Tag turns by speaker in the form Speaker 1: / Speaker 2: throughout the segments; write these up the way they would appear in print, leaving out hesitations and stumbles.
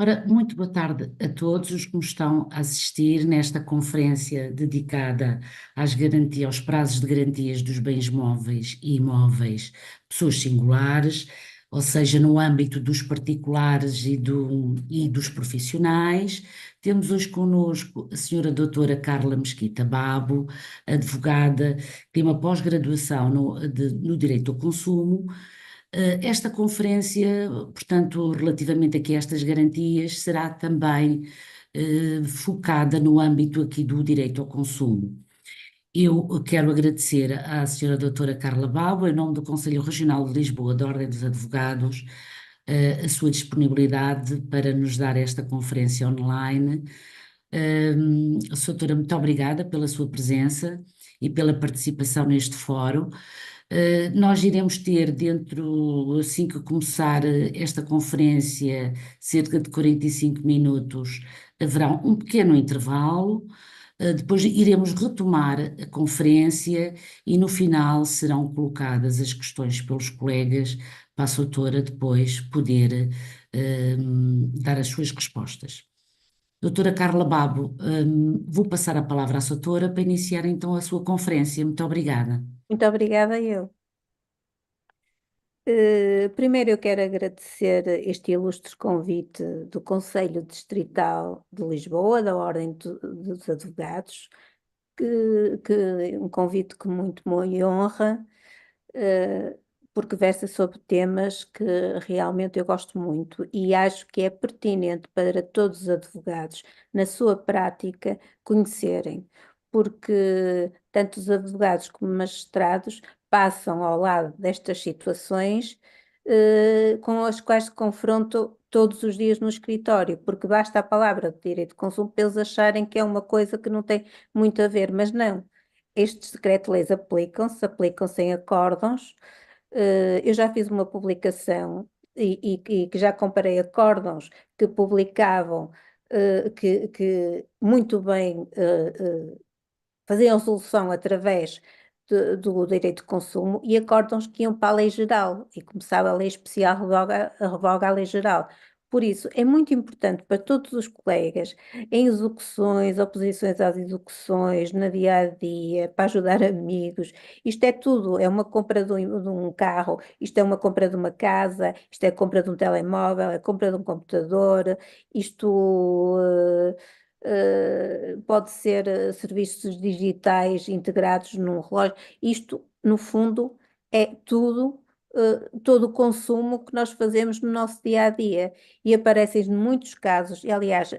Speaker 1: Ora, muito boa tarde a todos os que nos estão a assistir nesta conferência dedicada aos prazos de garantias dos bens móveis e imóveis, pessoas singulares, ou seja, no âmbito dos particulares e dos profissionais. Temos hoje connosco a senhora doutora Carla Mesquita Babo, advogada, que tem uma pós-graduação no Direito ao Consumo. Esta conferência, portanto, relativamente aqui a estas garantias, será também focada no âmbito aqui do direito ao consumo. Eu quero agradecer à senhora doutora Carla Babo, em nome do Conselho Regional de Lisboa, da Ordem dos Advogados, a sua disponibilidade para nos dar esta conferência online. Doutora, muito obrigada pela sua presença e pela participação neste fórum. Nós iremos ter assim que começar esta conferência, cerca de 45 minutos, haverá um pequeno intervalo, depois iremos retomar a conferência e no final serão colocadas as questões pelos colegas para a doutora depois poder dar as suas respostas. Doutora Carla Babo, vou passar a palavra à doutora para iniciar então a sua conferência. Muito obrigada.
Speaker 2: Muito obrigada, eu. Primeiro eu quero agradecer este ilustre convite do Conselho Distrital de Lisboa, da Ordem dos Advogados, um convite que muito me honra, eh, porque versa sobre temas que realmente eu gosto muito e acho que é pertinente para todos os advogados, na sua prática, conhecerem, porque tanto os advogados como magistrados passam ao lado destas situações, com as quais se confrontam todos os dias no escritório, porque basta a palavra de direito de consumo para eles acharem que é uma coisa que não tem muito a ver, mas não. Estes decretos-leis aplicam-se em acórdãos. Eu já fiz uma publicação e que já comparei acórdãos que publicavam, que muito bem faziam solução através do direito de consumo e acórdãos que iam para a lei geral e começava a lei especial a revoga a lei geral. Por isso, é muito importante para todos os colegas, em execuções, oposições às execuções, na dia a dia, para ajudar amigos. Isto é tudo, é uma compra de um carro, isto é uma compra de uma casa, isto é a compra de um telemóvel, é a compra de um computador, isto. Pode ser serviços digitais integrados num relógio. Isto, no fundo, é tudo, todo o consumo que nós fazemos no nosso dia a dia. E aparecem muitos casos, e aliás,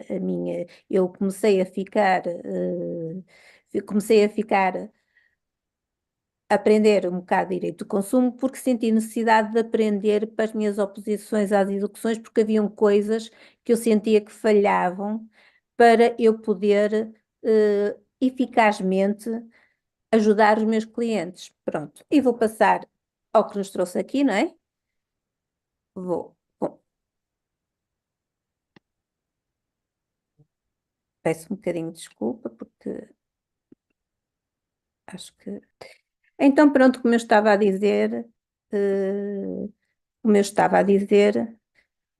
Speaker 2: eu comecei a ficar a aprender um bocado de direito do consumo porque senti necessidade de aprender para as minhas oposições às execuções, porque haviam coisas que eu sentia que falhavam para eu poder eficazmente ajudar os meus clientes. Pronto, e vou passar ao que nos trouxe aqui, não é? Bom, peço um bocadinho de desculpa porque acho que. Então, pronto, como eu estava a dizer, eh, como eu estava a dizer,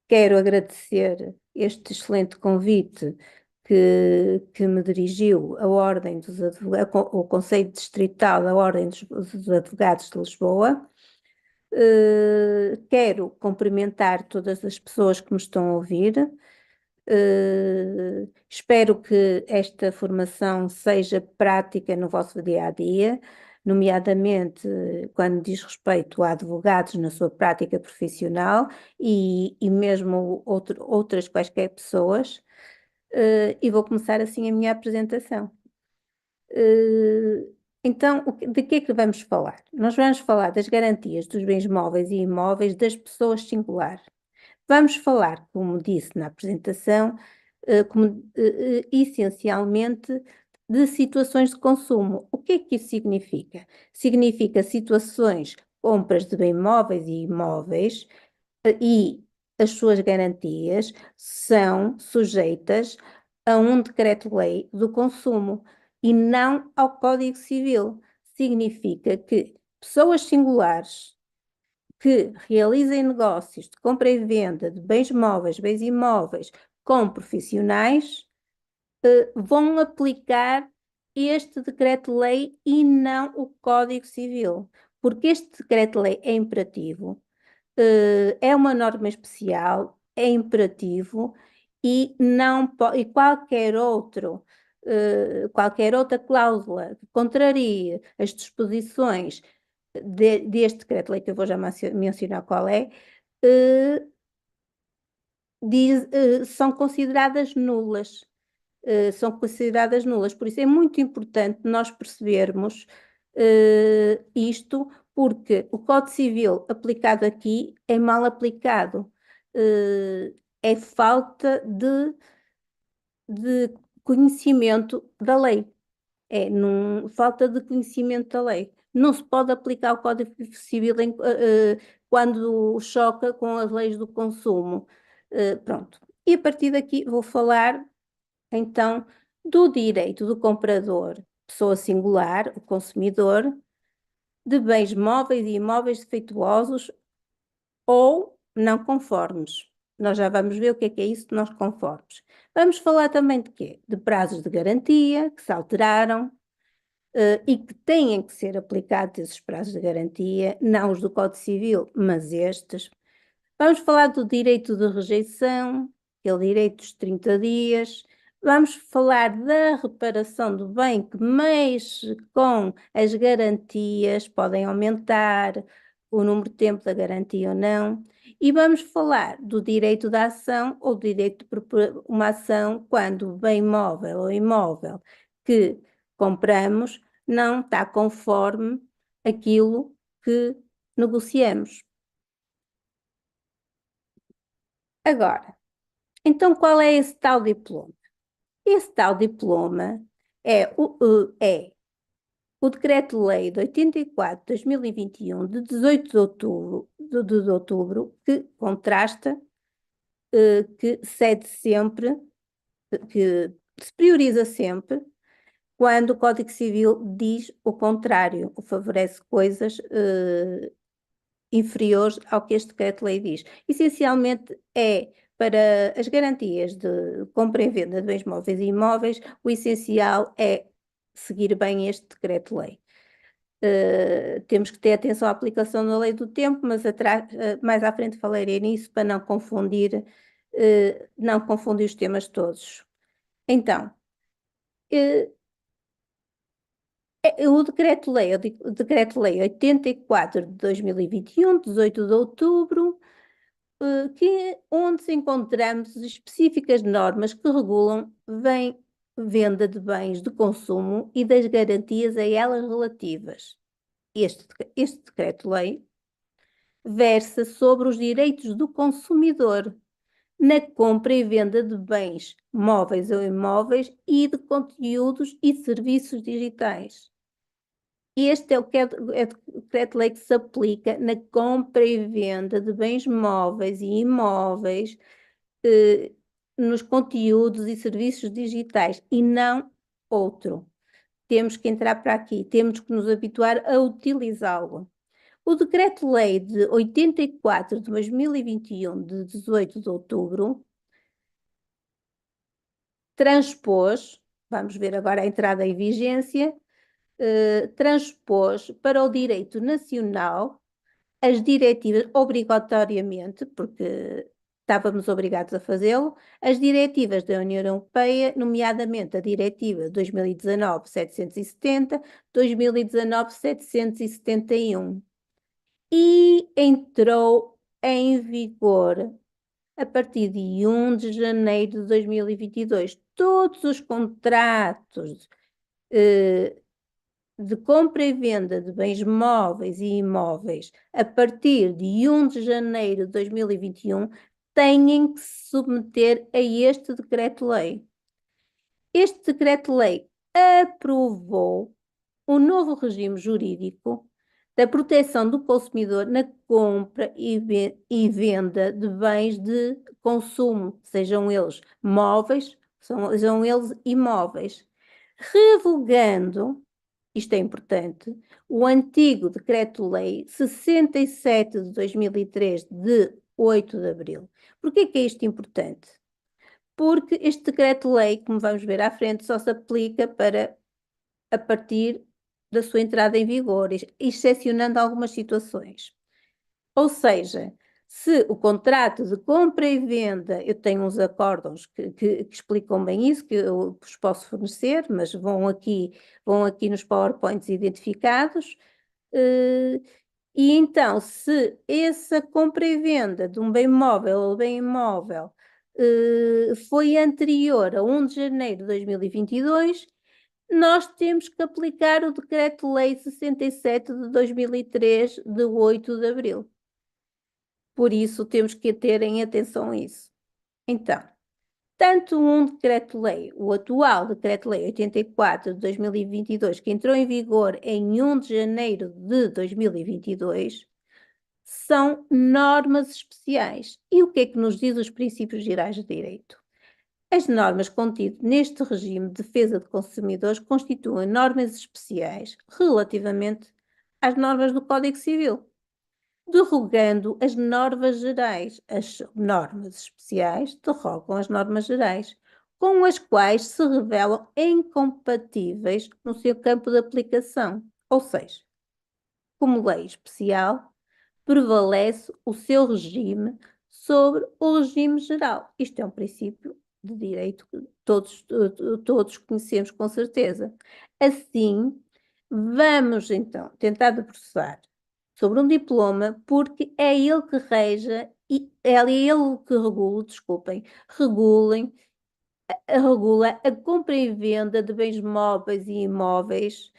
Speaker 2: quero agradecer este excelente convite que me dirigiu a Ordem dos Advogados, o Conselho Distrital da Ordem dos Advogados de Lisboa. Quero cumprimentar todas as pessoas que me estão a ouvir. Espero que esta formação seja prática no vosso dia a dia, nomeadamente quando diz respeito a advogados na sua prática profissional e mesmo outras quaisquer pessoas. E vou começar assim a minha apresentação. Eh, então, de que é que vamos falar? Nós vamos falar das garantias dos bens móveis e imóveis das pessoas singulares. Vamos falar, como disse na apresentação, essencialmente de situações de consumo. O que é que isso significa? Significa situações, compras de bens móveis e imóveis, e as suas garantias são sujeitas a um decreto-lei do consumo e não ao Código Civil. Significa que pessoas singulares que realizem negócios de compra e venda de bens móveis, bens imóveis, com profissionais, vão aplicar este decreto-lei e não o Código Civil, porque este decreto-lei é imperativo, é uma norma especial, é imperativo e não e qualquer outra cláusula que contrarie as disposições deste decreto-lei, que eu vou já mencionar qual é, eh, são consideradas nulas. São consideradas nulas. Por isso é muito importante nós percebermos isto, porque o Código Civil aplicado aqui é mal aplicado. É falta de conhecimento da lei. Falta de conhecimento da lei. Não se pode aplicar o Código Civil quando choca com as leis do consumo. Pronto. E a partir daqui vou falar então do direito do comprador, pessoa singular, o consumidor, de bens móveis e imóveis defeituosos ou não conformes. Nós já vamos ver o que é isso de não conformes. Vamos falar também de quê? De prazos de garantia que se alteraram, e que têm que ser aplicados esses prazos de garantia, não os do Código Civil, mas estes. Vamos falar do direito de rejeição, aquele direito dos 30 dias. Vamos falar da reparação do bem, que mexe com as garantias, podem aumentar o número de tempo da garantia ou não. E vamos falar do direito da ação ou do direito de propor uma ação quando o bem móvel ou imóvel que compramos não está conforme aquilo que negociamos. Agora, então qual é esse tal diploma? Esse tal diploma é o Decreto-Lei de 84 de 2021, de 18 de outubro, que contrasta, que cede sempre, que se prioriza sempre quando o Código Civil diz o contrário, ou favorece coisas inferiores ao que este decreto-lei diz. Essencialmente é para as garantias de compra e venda de bens móveis e imóveis, o essencial é seguir bem este decreto-lei. Temos que ter atenção à aplicação da lei do tempo, mas mais à frente falarei nisso para não confundir os temas todos. Então, o Decreto-Lei 84 de 2021, 18 de outubro, onde encontramos específicas normas que regulam venda de bens de consumo e das garantias a elas relativas. Este decreto-lei versa sobre os direitos do consumidor na compra e venda de bens móveis ou imóveis e de conteúdos e serviços digitais. Este é o decreto-lei que se aplica na compra e venda de bens móveis e imóveis, nos conteúdos e serviços digitais, e não outro. Temos que entrar para aqui, temos que nos habituar a utilizá-lo. O Decreto-Lei de 84 de 2021, de 18 de outubro, transpôs, vamos ver agora a entrada em vigência, transpôs para o direito nacional as diretivas, obrigatoriamente, porque estávamos obrigados a fazê-lo, as diretivas da União Europeia, nomeadamente a Diretiva 2019-770, 2019-771, e entrou em vigor a partir de 1 de janeiro de 2022. Todos os contratos de compra e venda de bens móveis e imóveis a partir de 1 de janeiro de 2021 têm que se submeter a este decreto-lei. Este decreto-lei aprovou o novo regime jurídico da proteção do consumidor na compra e venda de bens de consumo, sejam eles móveis, sejam eles imóveis, revogando, isto é importante, o antigo Decreto-Lei 67 de 2003, de 8 de abril. Por que é isto importante? porque este decreto-lei, como vamos ver à frente, só se aplica para a partir da sua entrada em vigor, excepcionando algumas situações. Ou seja, se o contrato de compra e venda, eu tenho uns acórdãos que explicam bem isso, que eu vos posso fornecer, mas vão aqui nos PowerPoints identificados. E então, se essa compra e venda de um bem móvel ou bem imóvel foi anterior a 1 de janeiro de 2022, nós temos que aplicar o Decreto-Lei 67 de 2003, de 8 de abril. Por isso, temos que ter em atenção a isso. Então, tanto um decreto-lei, o atual decreto-lei 84 de 2022, que entrou em vigor em 1 de janeiro de 2022, são normas especiais. E o que é que nos diz os princípios gerais de direito? As normas contidas neste regime de defesa de consumidores constituem normas especiais relativamente às normas do Código Civil, derrogando as normas gerais. As normas especiais derrogam as normas gerais, com as quais se revelam incompatíveis no seu campo de aplicação. Ou seja, como lei especial, prevalece o seu regime sobre o regime geral. Isto é um princípio de direito que todos conhecemos com certeza. Assim, vamos então tentar debruçar sobre um diploma, porque é ele que reja e é ele que regula, desculpem, regula a compra e venda de bens móveis e imóveis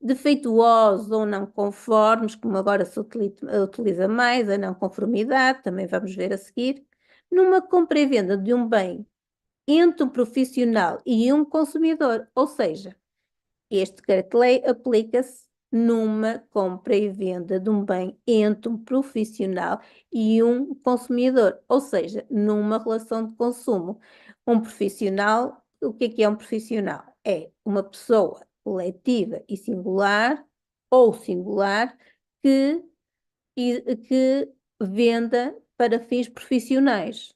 Speaker 2: defeituosos ou não conformes, como agora se utiliza mais, a não conformidade, também vamos ver a seguir, numa compra e venda de um bem entre um profissional e um consumidor, ou seja, este decreto-lei aplica-se numa compra e venda de um bem entre um profissional e um consumidor, ou seja, numa relação de consumo. Um profissional, o que é um profissional? É uma pessoa coletiva e singular, ou singular, que venda para fins profissionais.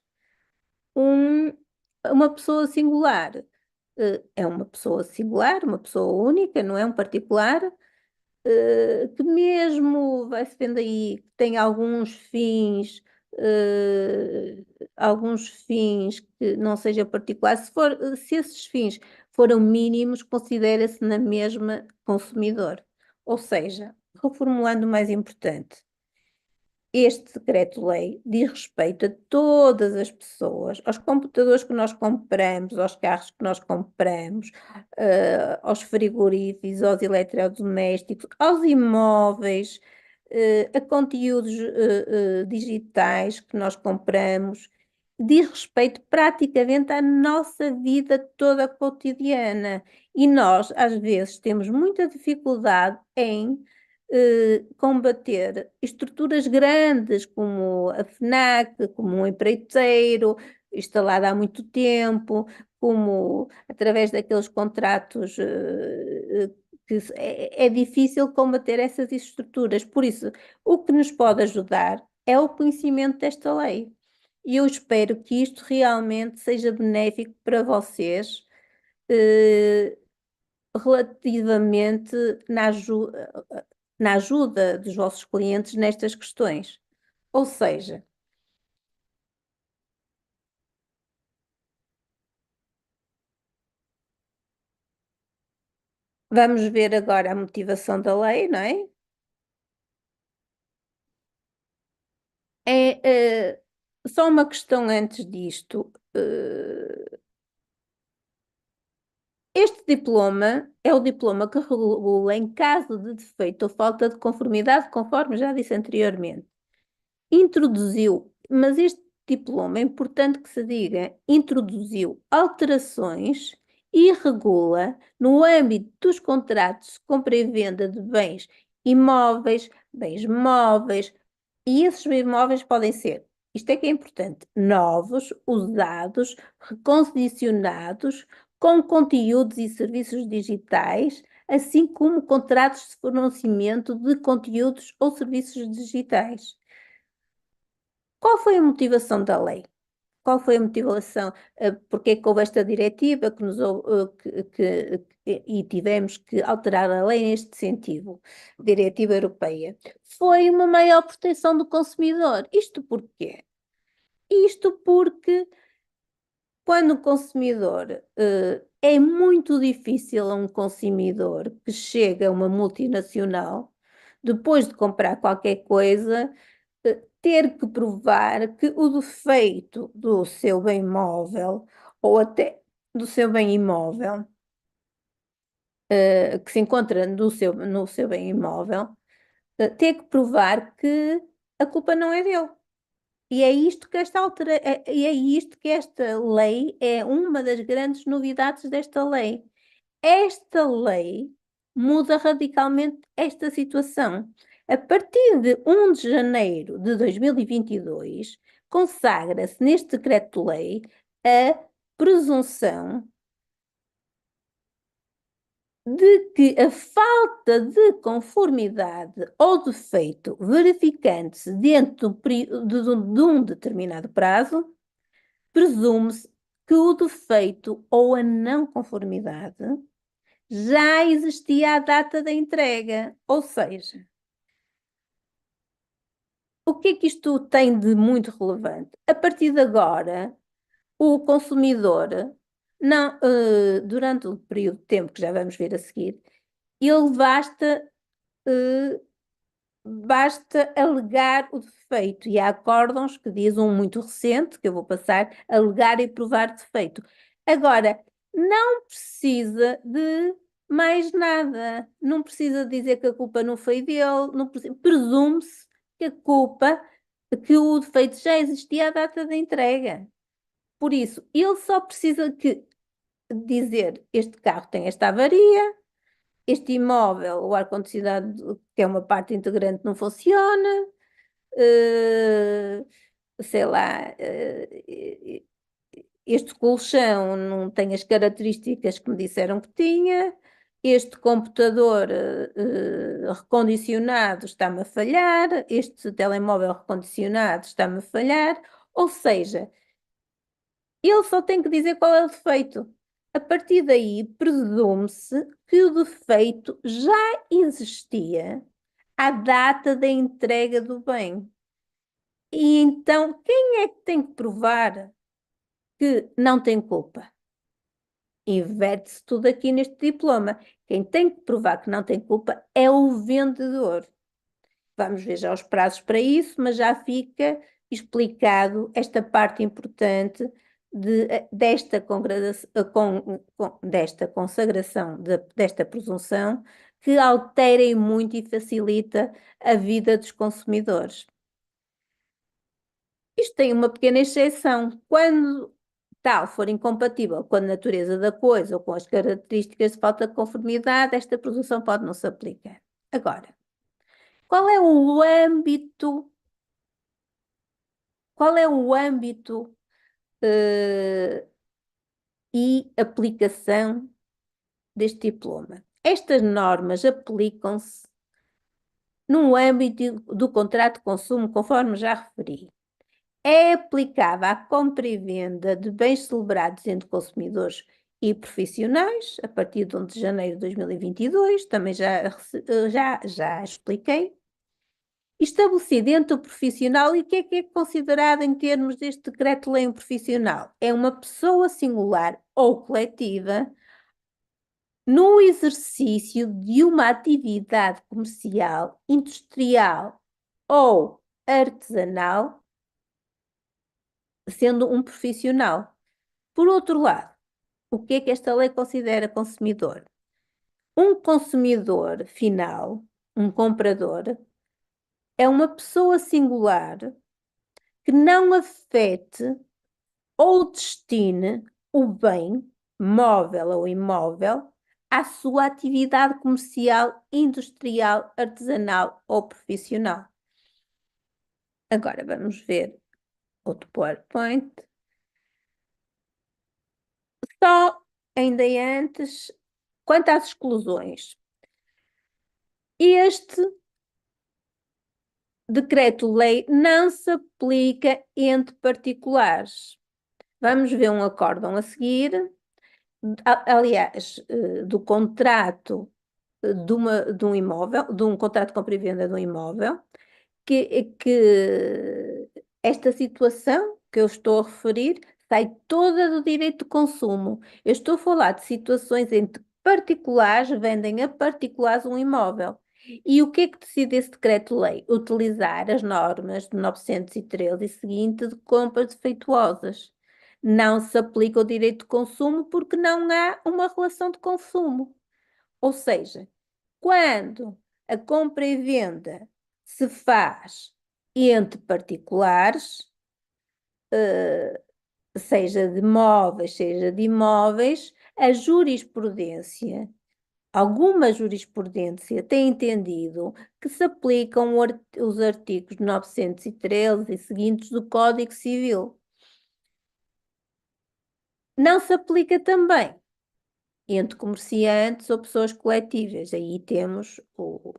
Speaker 2: Uma pessoa singular é uma pessoa singular, uma pessoa única, não é um particular, que mesmo vai-se vendo aí que tem eh, alguns fins que não seja particular, se esses fins foram mínimos, considera-se na mesma consumidor. Ou seja, reformulando o mais importante, este decreto-lei diz respeito a todas as pessoas, aos computadores que nós compramos, aos carros que nós compramos, aos frigoríficos, aos eletrodomésticos, aos imóveis, a conteúdos digitais que nós compramos, diz respeito praticamente à nossa vida toda cotidiana. E nós, às vezes, temos muita dificuldade em combater estruturas grandes como a FNAC, como um empreiteiro instalado há muito tempo, como através daqueles contratos que é difícil combater essas estruturas. Por isso, o que nos pode ajudar é o conhecimento desta lei. E eu espero que isto realmente seja benéfico para vocês, relativamente na ajuda dos vossos clientes nestas questões. Ou seja, vamos ver agora a motivação da lei, não é? Só uma questão antes disto. Este diploma é o diploma que regula em caso de defeito ou falta de conformidade, conforme já disse anteriormente. Introduziu, mas este diploma é importante que se diga, introduziu alterações e regula no âmbito dos contratos de compra e venda de imóveis, bens móveis, e esses bens móveis podem ser, isto é que é importante, novos, usados, recondicionados, com conteúdos e serviços digitais, assim como contratos de fornecimento de conteúdos ou serviços digitais. Qual foi a motivação da lei? qual foi a motivação? Porque é que houve esta diretiva e tivemos que alterar a lei neste sentido, diretiva europeia? Foi uma maior proteção do consumidor. Isto porquê? Isto porque quando o consumidor, é muito difícil a um consumidor que chega a uma multinacional, depois de comprar qualquer coisa, ter que provar que o defeito do seu bem móvel ou até do seu bem imóvel, que se encontra no seu bem imóvel, ter que provar que a culpa não é dele. E é isto que e é isto que esta lei é uma das grandes novidades desta lei. Esta lei muda radicalmente esta situação. A partir de 1 de janeiro de 2022, consagra-se neste decreto-lei a presunção de que a falta de conformidade ou defeito verificando-se dentro de um determinado prazo, presume-se que o defeito ou a não conformidade já existia à data da entrega. Ou seja, o que é que isto tem de muito relevante? A partir de agora, o consumidor, não, durante o período de tempo que já vamos ver a seguir, ele eh, basta alegar o defeito. E há acórdãos que diz um muito recente, que eu vou passar, alegar e provar defeito. Agora, não precisa de mais nada. Não precisa dizer que a culpa não foi dele. Presume-se que a culpa, que o defeito já existia à data da entrega. Por isso, ele só precisa dizer: este carro tem esta avaria, este imóvel, o ar-condicionado, que é uma parte integrante, não funciona, sei lá, este colchão não tem as características que me disseram que tinha, este computador recondicionado está-me a falhar, este telemóvel recondicionado está-me a falhar, ou seja, ele só tem que dizer qual é o defeito. A partir daí, presume-se que o defeito já existia à data da entrega do bem. E então, quem é que tem que provar que não tem culpa? Inverte-se tudo aqui neste diploma. Quem tem que provar que não tem culpa é o vendedor. Vamos ver já os prazos para isso, mas já fica explicado esta parte importante desta consagração, desta presunção, que altera e muito e facilita a vida dos consumidores. Isto tem uma pequena exceção. Quando tal for incompatível com a natureza da coisa ou com as características de falta de conformidade, esta presunção pode não se aplicar. Agora, qual é o âmbito, qual é o âmbito e aplicação deste diploma? Estas normas aplicam-se no âmbito do contrato de consumo, conforme já referi. É aplicável à compra e venda de bens celebrados entre consumidores e profissionais, a partir de 1 de janeiro de 2022, também já expliquei. Estabelecido entre o profissional, e o que é considerado em termos deste decreto-lei um profissional? É uma pessoa singular ou coletiva no exercício de uma atividade comercial, industrial ou artesanal, sendo um profissional. Por outro lado, o que é que esta lei considera consumidor? Um consumidor final, um comprador, é uma pessoa singular que não afete ou destine o bem, móvel ou imóvel, à sua atividade comercial, industrial, artesanal ou profissional. Agora vamos ver outro PowerPoint. Só ainda antes, quanto às exclusões, este decreto-lei não se aplica entre particulares. vamos ver um acórdão a seguir, aliás, do contrato de um imóvel, de um contrato de compra e venda de um imóvel, que esta situação que eu estou a referir sai toda do direito de consumo. Eu estou a falar de situações em que particulares vendem a particulares um imóvel. E o que é que decide esse decreto-lei? Utilizar as normas de 913 e seguinte de compras defeituosas. Não se aplica o direito de consumo porque não há uma relação de consumo. Ou seja, quando a compra e venda se faz entre particulares, seja de móveis, seja de imóveis, a jurisprudência, alguma jurisprudência tem entendido que se aplicam os artigos 913 e seguintes do Código Civil. Não se aplica também entre comerciantes ou pessoas coletivas. Aí temos o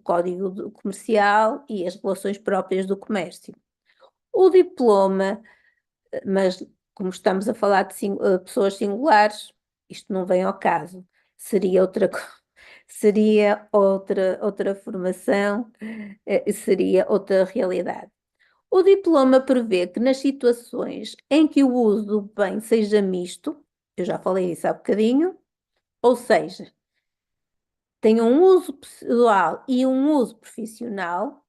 Speaker 2: Código Comercial e as relações próprias do comércio. O diploma, mas como estamos a falar de pessoas singulares, isto não vem ao caso. Seria outra formação, seria outra realidade. O diploma prevê que nas situações em que o uso do bem seja misto, eu já falei isso há bocadinho, ou seja, tem um uso pessoal e um uso profissional,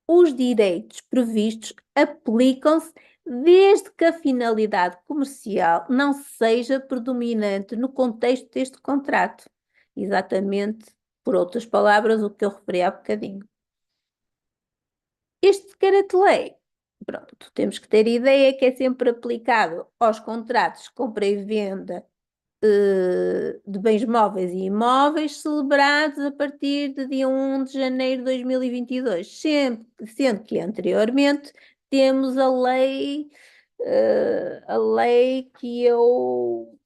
Speaker 2: os direitos previstos aplicam-se desde que a finalidade comercial não seja predominante no contexto deste contrato. Exatamente, por outras palavras, o que eu referi há bocadinho. Este decreto-lei, pronto, temos que ter ideia que é sempre aplicado aos contratos de compra e venda de bens móveis e imóveis celebrados a partir de dia 1 de janeiro de 2022, sendo que anteriormente temos a lei que eu,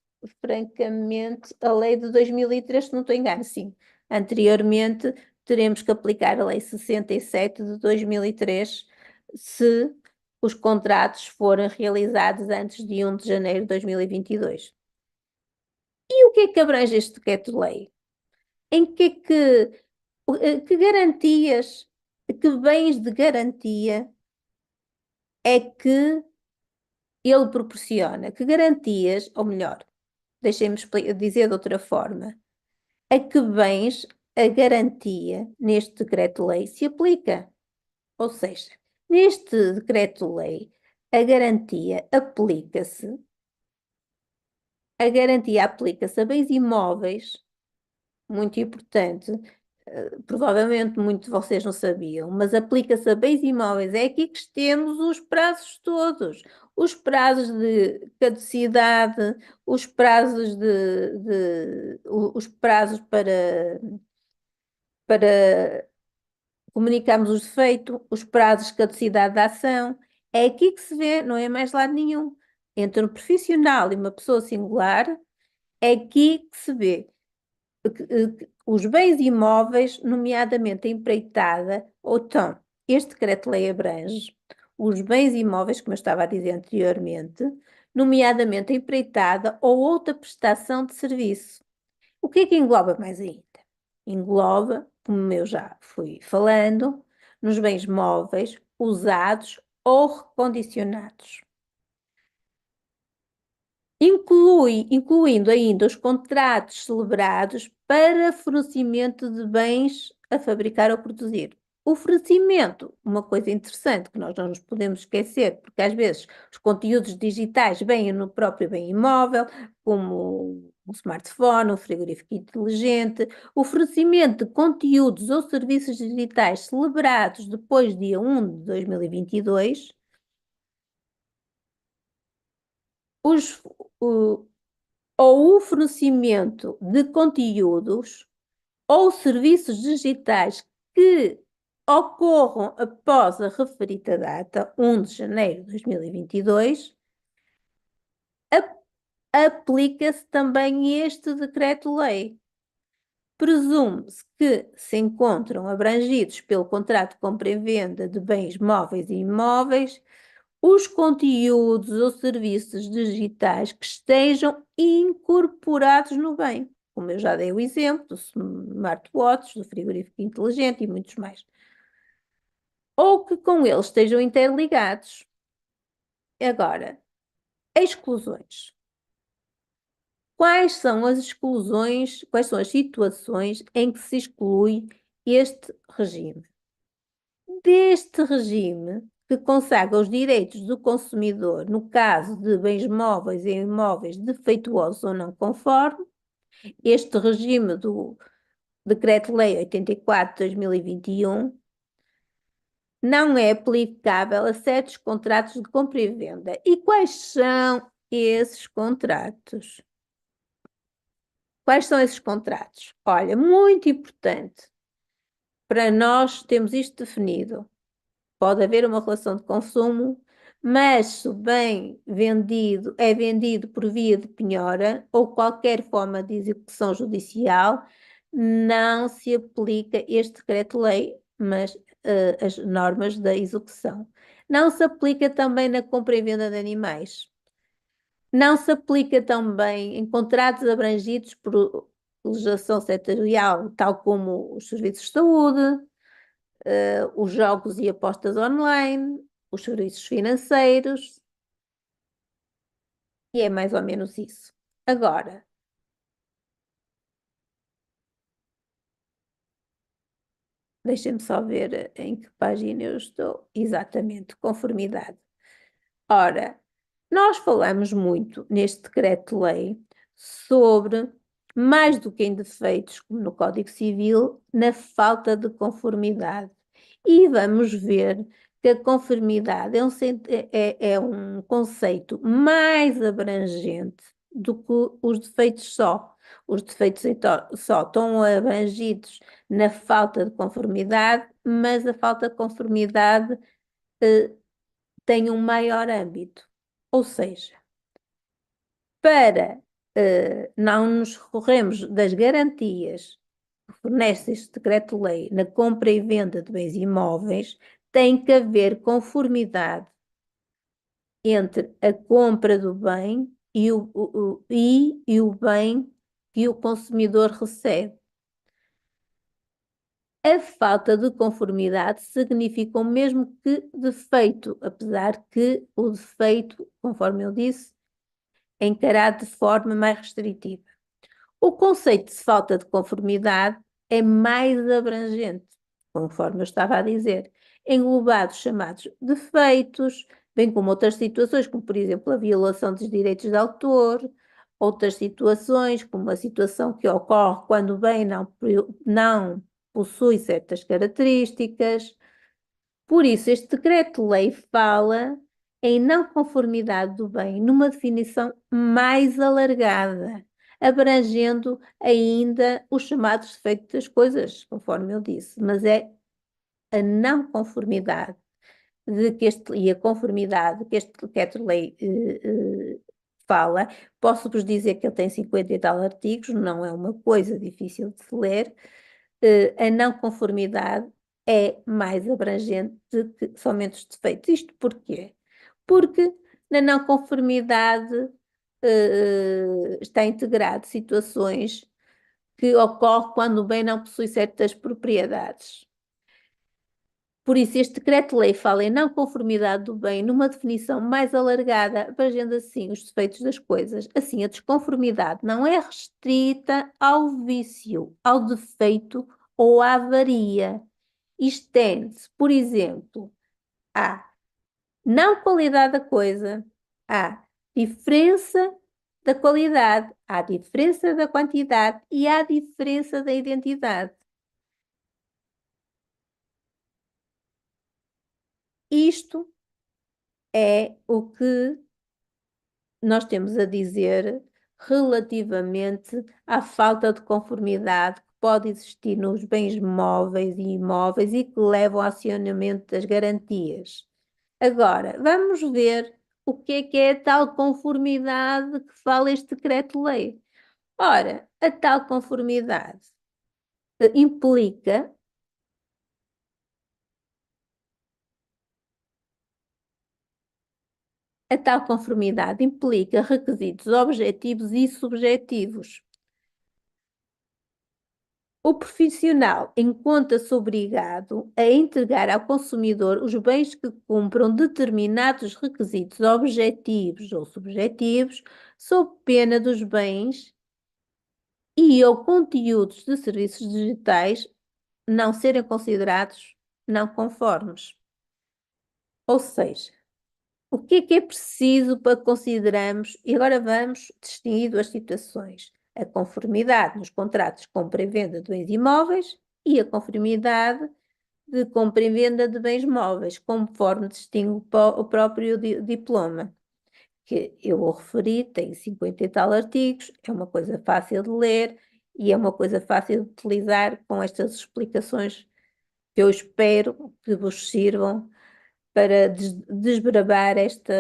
Speaker 2: francamente, a lei de 2003, se não estou engano, sim. Anteriormente teremos que aplicar a lei 67 de 2003 se os contratos forem realizados antes de 1 de janeiro de 2022. E o que é que abrange este decreto-lei? Em que garantias, que bens de garantia é que ele proporciona? Que garantias, ou melhor, deixem-me dizer de outra forma, a que bens a garantia neste decreto-lei se aplica? Ou seja, neste decreto-lei, a garantia aplica-se a bens imóveis, muito importante, provavelmente muitos de vocês não sabiam, mas aplica-se a bens imóveis. É aqui que temos os prazos todos, os prazos de caducidade, os prazos para comunicarmos o defeito, os prazos de caducidade da ação. É aqui que se vê, não é mais lado nenhum. Entre um profissional e uma pessoa singular, é aqui que se vê os bens imóveis, nomeadamente a empreitada, ou então, este decreto-lei abrange os bens imóveis, como eu estava a dizer anteriormente, nomeadamente a empreitada ou outra prestação de serviço. O que é que engloba mais ainda? Engloba, como eu já fui falando, nos bens móveis usados ou recondicionados. Incluindo ainda os contratos celebrados para fornecimento de bens a fabricar ou produzir. O fornecimento, uma coisa interessante que nós não nos podemos esquecer, porque às vezes os conteúdos digitais vêm no próprio bem imóvel, como um smartphone, um frigorífico inteligente, o fornecimento de conteúdos ou serviços digitais celebrados depois de dia 1 de 2022, os, ou o fornecimento de conteúdos ou serviços digitais que ocorram após a referida data, 1 de janeiro de 2022, aplica-se também este decreto-lei. Presume-se que se encontram abrangidos pelo contrato de compra e venda de bens móveis e imóveis os conteúdos ou serviços digitais que estejam incorporados no bem, como eu já dei o exemplo do smartwatch, do frigorífico inteligente e muitos mais, ou que com eles estejam interligados. Agora, exclusões. Quais são as exclusões, quais são as situações em que se exclui este regime? Deste regime que consagra os direitos do consumidor no caso de bens móveis e imóveis defeituosos ou não conformes, este regime do Decreto-Lei 84 de 2021 não é aplicável a certos contratos de compra e venda. E quais são esses contratos? Quais são esses contratos? Olha, muito importante para nós termos isto definido. Pode haver uma relação de consumo, mas se o bem vendido é vendido por via de penhora ou qualquer forma de execução judicial, não se aplica este decreto-lei, mas as normas da execução. Não se aplica também na compra e venda de animais. Não se aplica também em contratos abrangidos por legislação setorial, tal como os serviços de saúde, os jogos e apostas online, os serviços financeiros, e é mais ou menos isso. Agora, deixem-me só ver em que página eu estou. Exatamente, conformidade. Ora, nós falamos muito neste decreto-lei sobre, mais do que em defeitos, como no Código Civil, na falta de conformidade. E vamos ver que a conformidade é um conceito mais abrangente do que os defeitos só. Os defeitos só estão abrangidos na falta de conformidade, mas a falta de conformidade tem um maior âmbito. Ou seja, para não nos recorrermos das garantias que fornece este decreto-lei na compra e venda de bens imóveis, tem que haver conformidade entre a compra do bem e o bem que o consumidor recebe. A falta de conformidade significa o mesmo que defeito, apesar que o defeito, conforme eu disse, é encarado de forma mais restritiva. O conceito de falta de conformidade é mais abrangente, conforme eu estava a dizer, englobados chamados defeitos, bem como outras situações, como por exemplo a violação dos direitos de autor, outras situações, como a situação que ocorre quando o bem não possui certas características. Por isso, este decreto-lei fala em não conformidade do bem numa definição mais alargada, abrangendo ainda os chamados defeitos das coisas, conforme eu disse, mas é a não conformidade e a conformidade que este decreto-lei fala. Posso-vos dizer que ele tem 50 e tal artigos, não é uma coisa difícil de se ler. A não conformidade é mais abrangente do que somente os defeitos. Isto porquê? Porque na não conformidade está integrado situações que ocorrem quando o bem não possui certas propriedades. Por isso, este decreto-lei fala em não conformidade do bem numa definição mais alargada, abrangendo assim os defeitos das coisas. Assim, a desconformidade não é restrita ao vício, ao defeito ou à avaria. Estende-se, por exemplo, à não qualidade da coisa, à diferença da qualidade, à diferença da quantidade e à diferença da identidade. Isto é o que nós temos a dizer relativamente à falta de conformidade que pode existir nos bens móveis e imóveis e que levam ao acionamento das garantias. Agora, vamos ver o que é a tal conformidade que fala este decreto-lei. Ora, a tal conformidade implica A tal conformidade implica requisitos objetivos e subjetivos. O profissional encontra-se obrigado a entregar ao consumidor os bens que cumpram determinados requisitos objetivos ou subjetivos, sob pena dos bens e ou conteúdos de serviços digitais não serem considerados não conformes. Ou seja, o que é preciso para considerarmos, e agora vamos distinguir duas situações: a conformidade nos contratos de compra e venda de bens imóveis e a conformidade de compra e venda de bens móveis, conforme distingue o próprio diploma, que eu vou referir, tem 50 e tal artigos, é uma coisa fácil de ler e é uma coisa fácil de utilizar com estas explicações que eu espero que vos sirvam para desbravar esta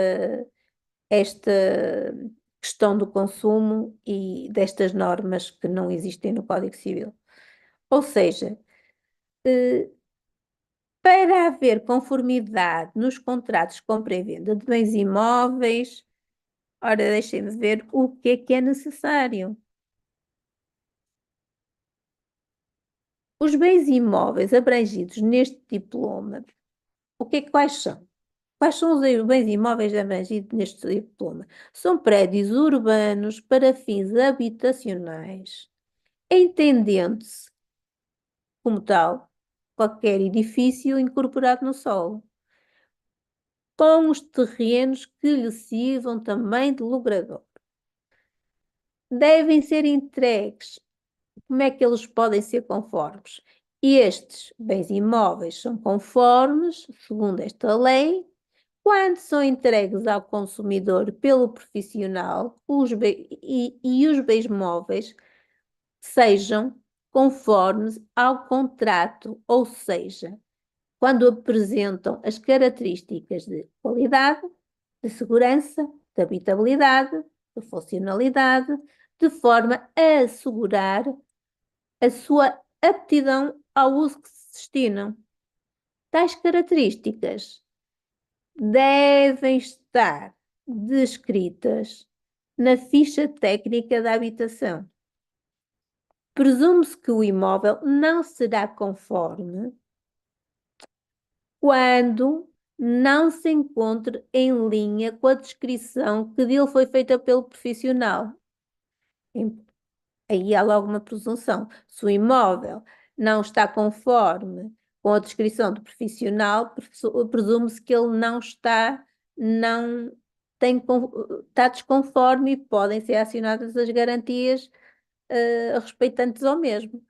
Speaker 2: questão do consumo e destas normas que não existem no Código Civil. Ou seja, para haver conformidade nos contratos de compra e venda de bens imóveis, ora, deixem-me ver o que é necessário. Os bens imóveis abrangidos neste diploma, quais são? Quais são os bens imóveis abrangidos neste diploma? São prédios urbanos para fins habitacionais, entendendo-se como tal qualquer edifício incorporado no solo, com os terrenos que lhe sirvam também de logrador. Devem ser entregues. Como é que eles podem ser conformes? Estes bens imóveis são conformes, segundo esta lei, quando são entregues ao consumidor pelo profissional e os bens móveis sejam conformes ao contrato, ou seja, quando apresentam as características de qualidade, de segurança, de habitabilidade, de funcionalidade, de forma a assegurar a sua aptidão ao uso que se destinam. Tais características devem estar descritas na ficha técnica da habitação. Presume-se que o imóvel não será conforme quando não se encontre em linha com a descrição que dele foi feita pelo profissional. Aí há logo uma presunção. Se o imóvel não está conforme com a descrição do profissional, presume-se que ele não está desconforme e podem ser acionadas as garantias respeitantes ao mesmo.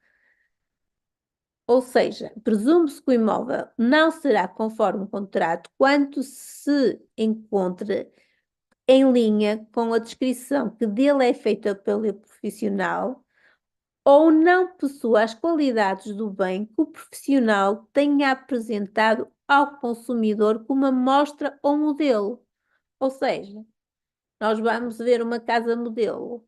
Speaker 2: Ou seja, presume-se que o imóvel não será conforme o contrato quando se encontre em linha com a descrição que dele é feita pelo profissional ou não possua as qualidades do bem que o profissional tenha apresentado ao consumidor como amostra ou modelo. Ou seja, nós vamos ver uma casa modelo,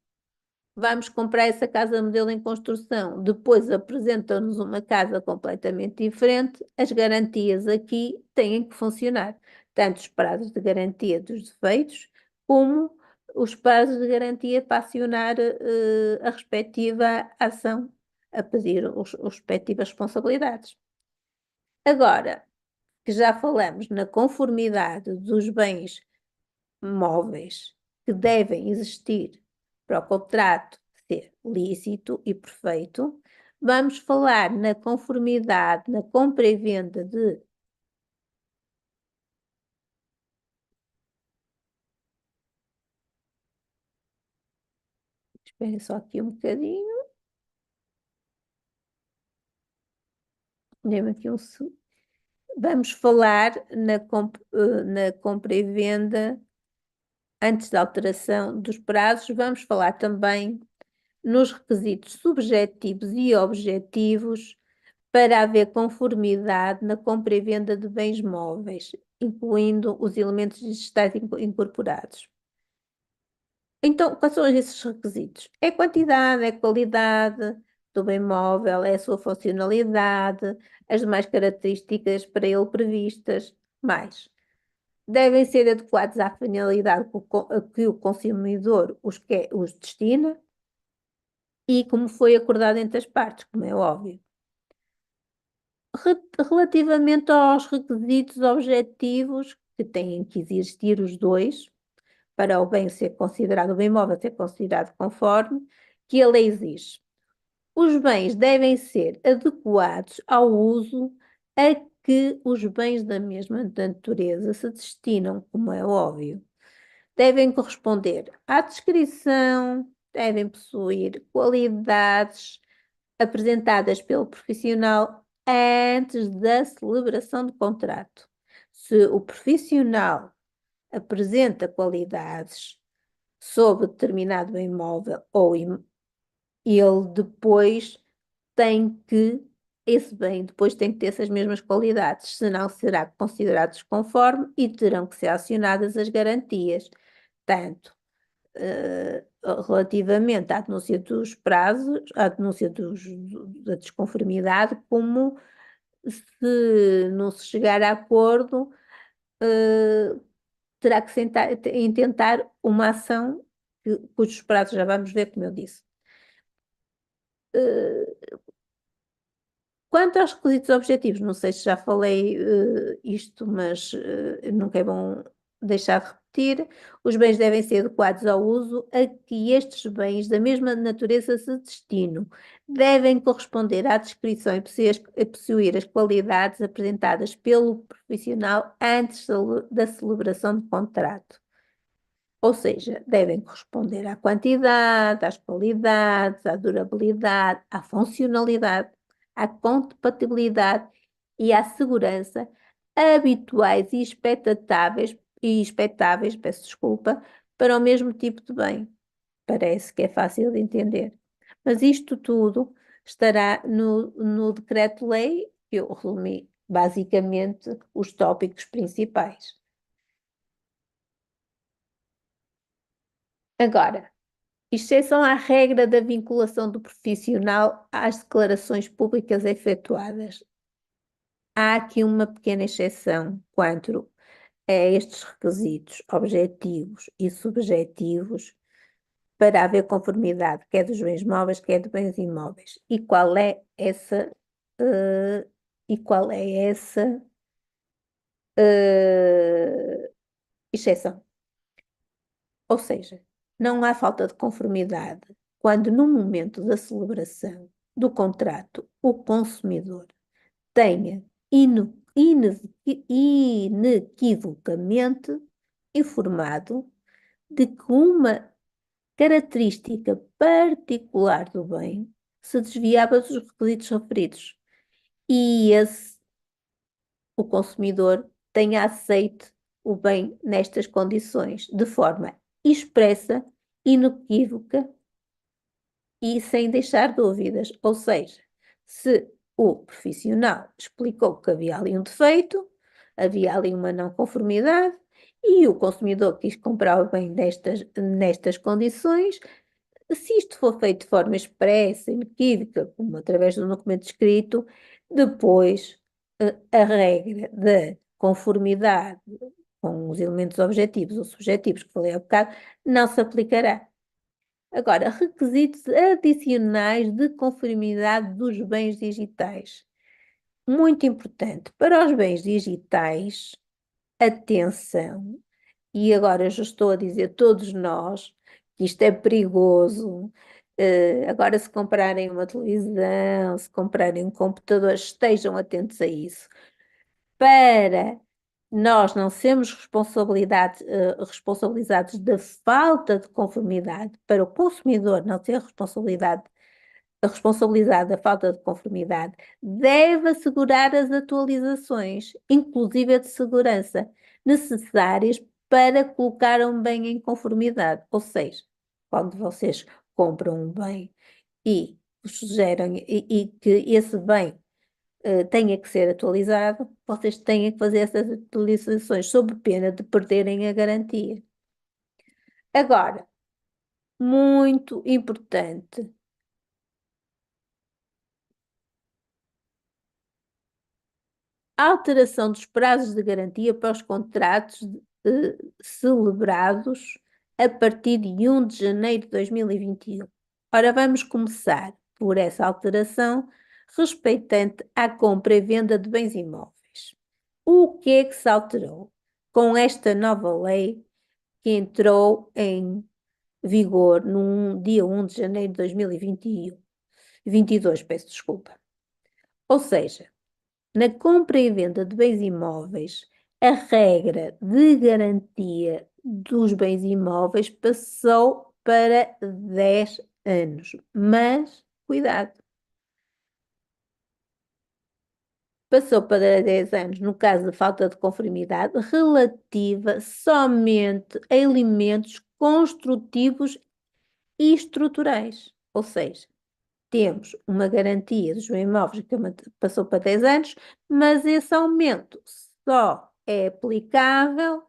Speaker 2: vamos comprar essa casa modelo em construção, depois apresentam-nos uma casa completamente diferente, as garantias aqui têm que funcionar, tanto os prazos de garantia dos defeitos, como os prazos de garantia para acionar a respectiva ação, a pedir as respectivas responsabilidades. Agora, que já falamos na conformidade dos bens móveis que devem existir para o contrato ser lícito e perfeito, vamos falar na conformidade, na compra e venda de esperem só aqui um bocadinho, dê-me aqui um segundo. Vamos falar na compra e venda antes da alteração dos prazos, vamos falar também nos requisitos subjetivos e objetivos para haver conformidade na compra e venda de bens móveis, incluindo os elementos digitais incorporados. Então, quais são esses requisitos? É quantidade, é qualidade do bem móvel, é a sua funcionalidade, as demais características para ele previstas, mais. devem ser adequados à finalidade a que o consumidor os destina e como foi acordado entre as partes, como é óbvio. Relativamente aos requisitos objetivos, que têm que existir os dois, para o bem ser considerado, o bem móvel ser considerado conforme, que a lei exige. Os bens devem ser adequados ao uso a que os bens da mesma natureza se destinam, como é óbvio. Devem corresponder à descrição, devem possuir qualidades apresentadas pelo profissional antes da celebração do contrato. Se o profissional apresenta qualidades sobre determinado imóvel ou ele depois tem que, esse bem depois tem que ter essas mesmas qualidades, senão será considerado desconforme e terão que ser acionadas as garantias, tanto relativamente à denúncia dos prazos, à denúncia da desconformidade, como se não se chegar a acordo, terá que intentar uma ação cujos prazos já vamos ver, como eu disse. Quanto aos requisitos objetivos, não sei se já falei isto, mas nunca é bom deixar de repetir. Os bens devem ser adequados ao uso a que estes bens da mesma natureza se destinam. Devem corresponder à descrição e possuir as qualidades apresentadas pelo profissional antes da celebração do contrato. Ou seja, devem corresponder à quantidade, às qualidades, à durabilidade, à funcionalidade, à compatibilidade e à segurança habituais e expectáveis, peço desculpa, para o mesmo tipo de bem. Parece que é fácil de entender. Mas isto tudo estará no decreto-lei, que eu resumi basicamente os tópicos principais. Agora, exceção à regra da vinculação do profissional às declarações públicas efetuadas. Há aqui uma pequena exceção quanto a estes requisitos objetivos e subjetivos para haver conformidade, quer dos bens móveis, quer de bens imóveis. E qual é essa, uh, e qual é essa exceção? Ou seja, não há falta de conformidade quando, no momento da celebração do contrato, o consumidor tenha inequivocamente informado de que uma característica particular do bem se desviava dos requisitos referidos e o consumidor tenha aceito o bem nestas condições, de forma expressa, inequívoca e sem deixar dúvidas. Ou seja, se o profissional explicou que havia ali um defeito, havia ali uma não conformidade e o consumidor quis comprar o bem nestas condições, se isto for feito de forma expressa, inequívoca, como através de um documento escrito, depois a regra da conformidade com os elementos objetivos ou subjetivos que falei há bocado não se aplicará. Agora, requisitos adicionais de conformidade dos bens digitais. Muito importante. Para os bens digitais, atenção, e agora já estou a dizer todos nós que isto é perigoso. Agora, se comprarem uma televisão, se comprarem um computador, estejam atentos a isso. Para nós não sermos responsabilizados da falta de conformidade, para o consumidor não ter responsabilizado da falta de conformidade, deve assegurar as atualizações, inclusive a de segurança, necessárias para colocar um bem em conformidade. Ou seja, quando vocês compram um bem e sugerem e que esse bem tenha que ser atualizado, vocês têm que fazer essas atualizações sob pena de perderem a garantia. Agora, muito importante, alteração dos prazos de garantia para os contratos celebrados a partir de 1 de janeiro de 2021. Ora, vamos começar por essa alteração respeitante à compra e venda de bens imóveis. O que é que se alterou com esta nova lei que entrou em vigor no dia 1 de janeiro de 2021, 22, peço desculpa. Ou seja, na compra e venda de bens imóveis, a regra de garantia dos bens imóveis passou para 10 anos. Mas, cuidado, passou para 10 anos no caso de falta de conformidade relativa somente a elementos construtivos e estruturais. Ou seja, temos uma garantia dos bens imóveis que passou para 10 anos, mas esse aumento só é aplicável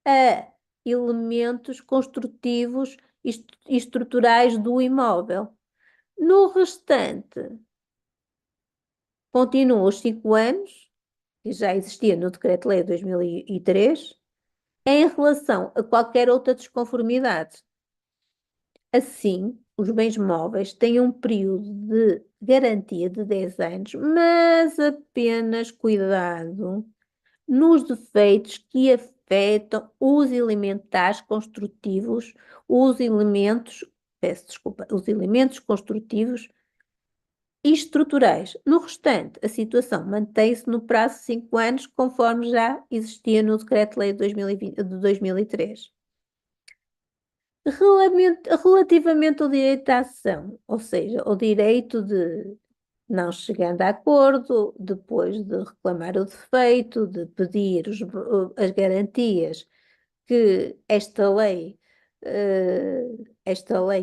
Speaker 2: a elementos construtivos e estruturais do imóvel. No restante, continuam os 5 anos, que já existia no Decreto-Lei de 2003, em relação a qualquer outra desconformidade. Assim, os bens móveis têm um período de garantia de 10 anos, mas apenas cuidado nos defeitos que afetam os elementares construtivos, os elementos, peço desculpa, os elementos construtivos e estruturais. No restante, a situação mantém-se no prazo de 5 anos, conforme já existia no Decreto-Lei de 2003. Relativamente ao direito à ação, ou seja, o direito de, não chegando a acordo, depois de reclamar o defeito, de pedir as garantias que esta lei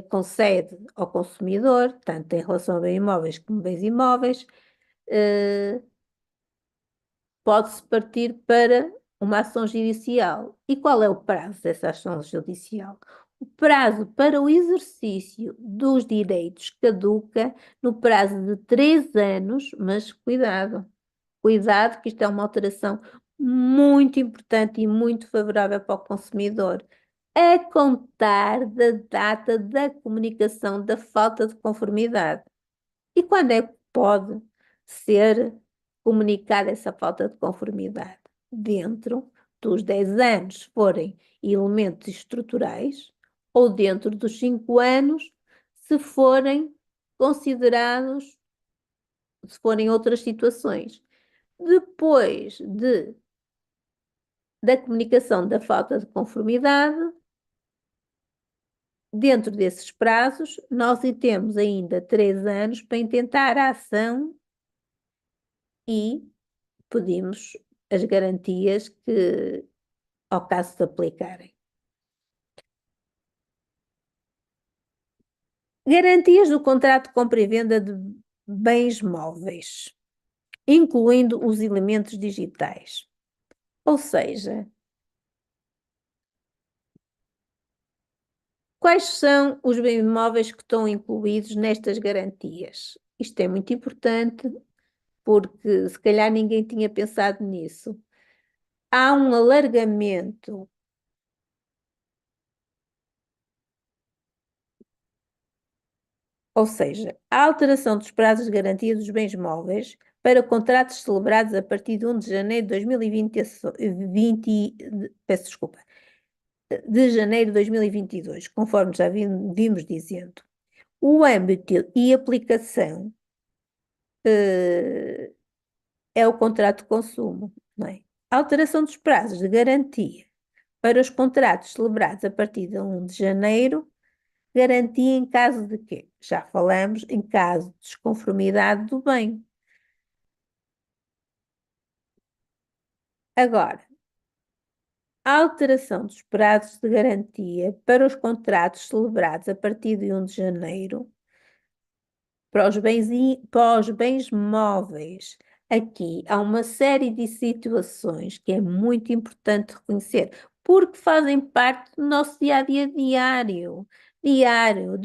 Speaker 2: concede ao consumidor, tanto em relação a bens imóveis como bens imóveis, pode-se partir para uma ação judicial. E qual é o prazo dessa ação judicial? O prazo para o exercício dos direitos caduca no prazo de 3 anos, mas cuidado, cuidado que isto é uma alteração muito importante e muito favorável para o consumidor, a contar da data da comunicação da falta de conformidade. E quando é que pode ser comunicada essa falta de conformidade? Dentro dos 10 anos, se forem elementos estruturais, ou dentro dos 5 anos, se forem considerados, se forem outras situações. Depois da comunicação da falta de conformidade, dentro desses prazos, nós temos ainda 3 anos para intentar a ação e pedimos as garantias que, ao caso se aplicarem. Garantias do contrato de compra e venda de bens móveis, incluindo os elementos digitais. Ou seja, quais são os bens móveis que estão incluídos nestas garantias? Isto é muito importante porque se calhar ninguém tinha pensado nisso. Há um alargamento ou seja, a alteração dos prazos de garantia dos bens móveis para contratos celebrados a partir de 1 de janeiro de 2020, peço desculpa, de janeiro de 2022, conforme já vimos dizendo. O âmbito e aplicação é o contrato de consumo, não é? A alteração dos prazos de garantia para os contratos celebrados a partir de 1 de janeiro, garantia em caso de quê? Já falamos em caso de desconformidade do bem. Agora, a alteração dos prazos de garantia para os contratos celebrados a partir de 1 de janeiro para os bens móveis. Aqui há uma série de situações que é muito importante reconhecer, porque fazem parte do nosso dia-a-dia diário. diário,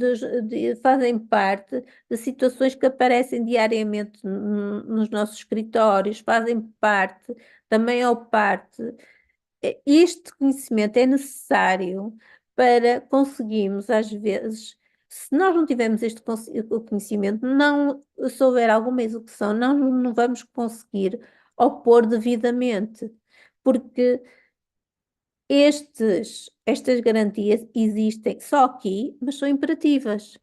Speaker 2: fazem parte de situações que aparecem diariamente nos nossos escritórios, fazem parte, da maior parte. Este conhecimento é necessário para conseguirmos, às vezes, se nós não tivermos este o conhecimento, não, se houver alguma execução, não vamos conseguir opor devidamente, porque estas garantias existem só aqui, mas são imperativas,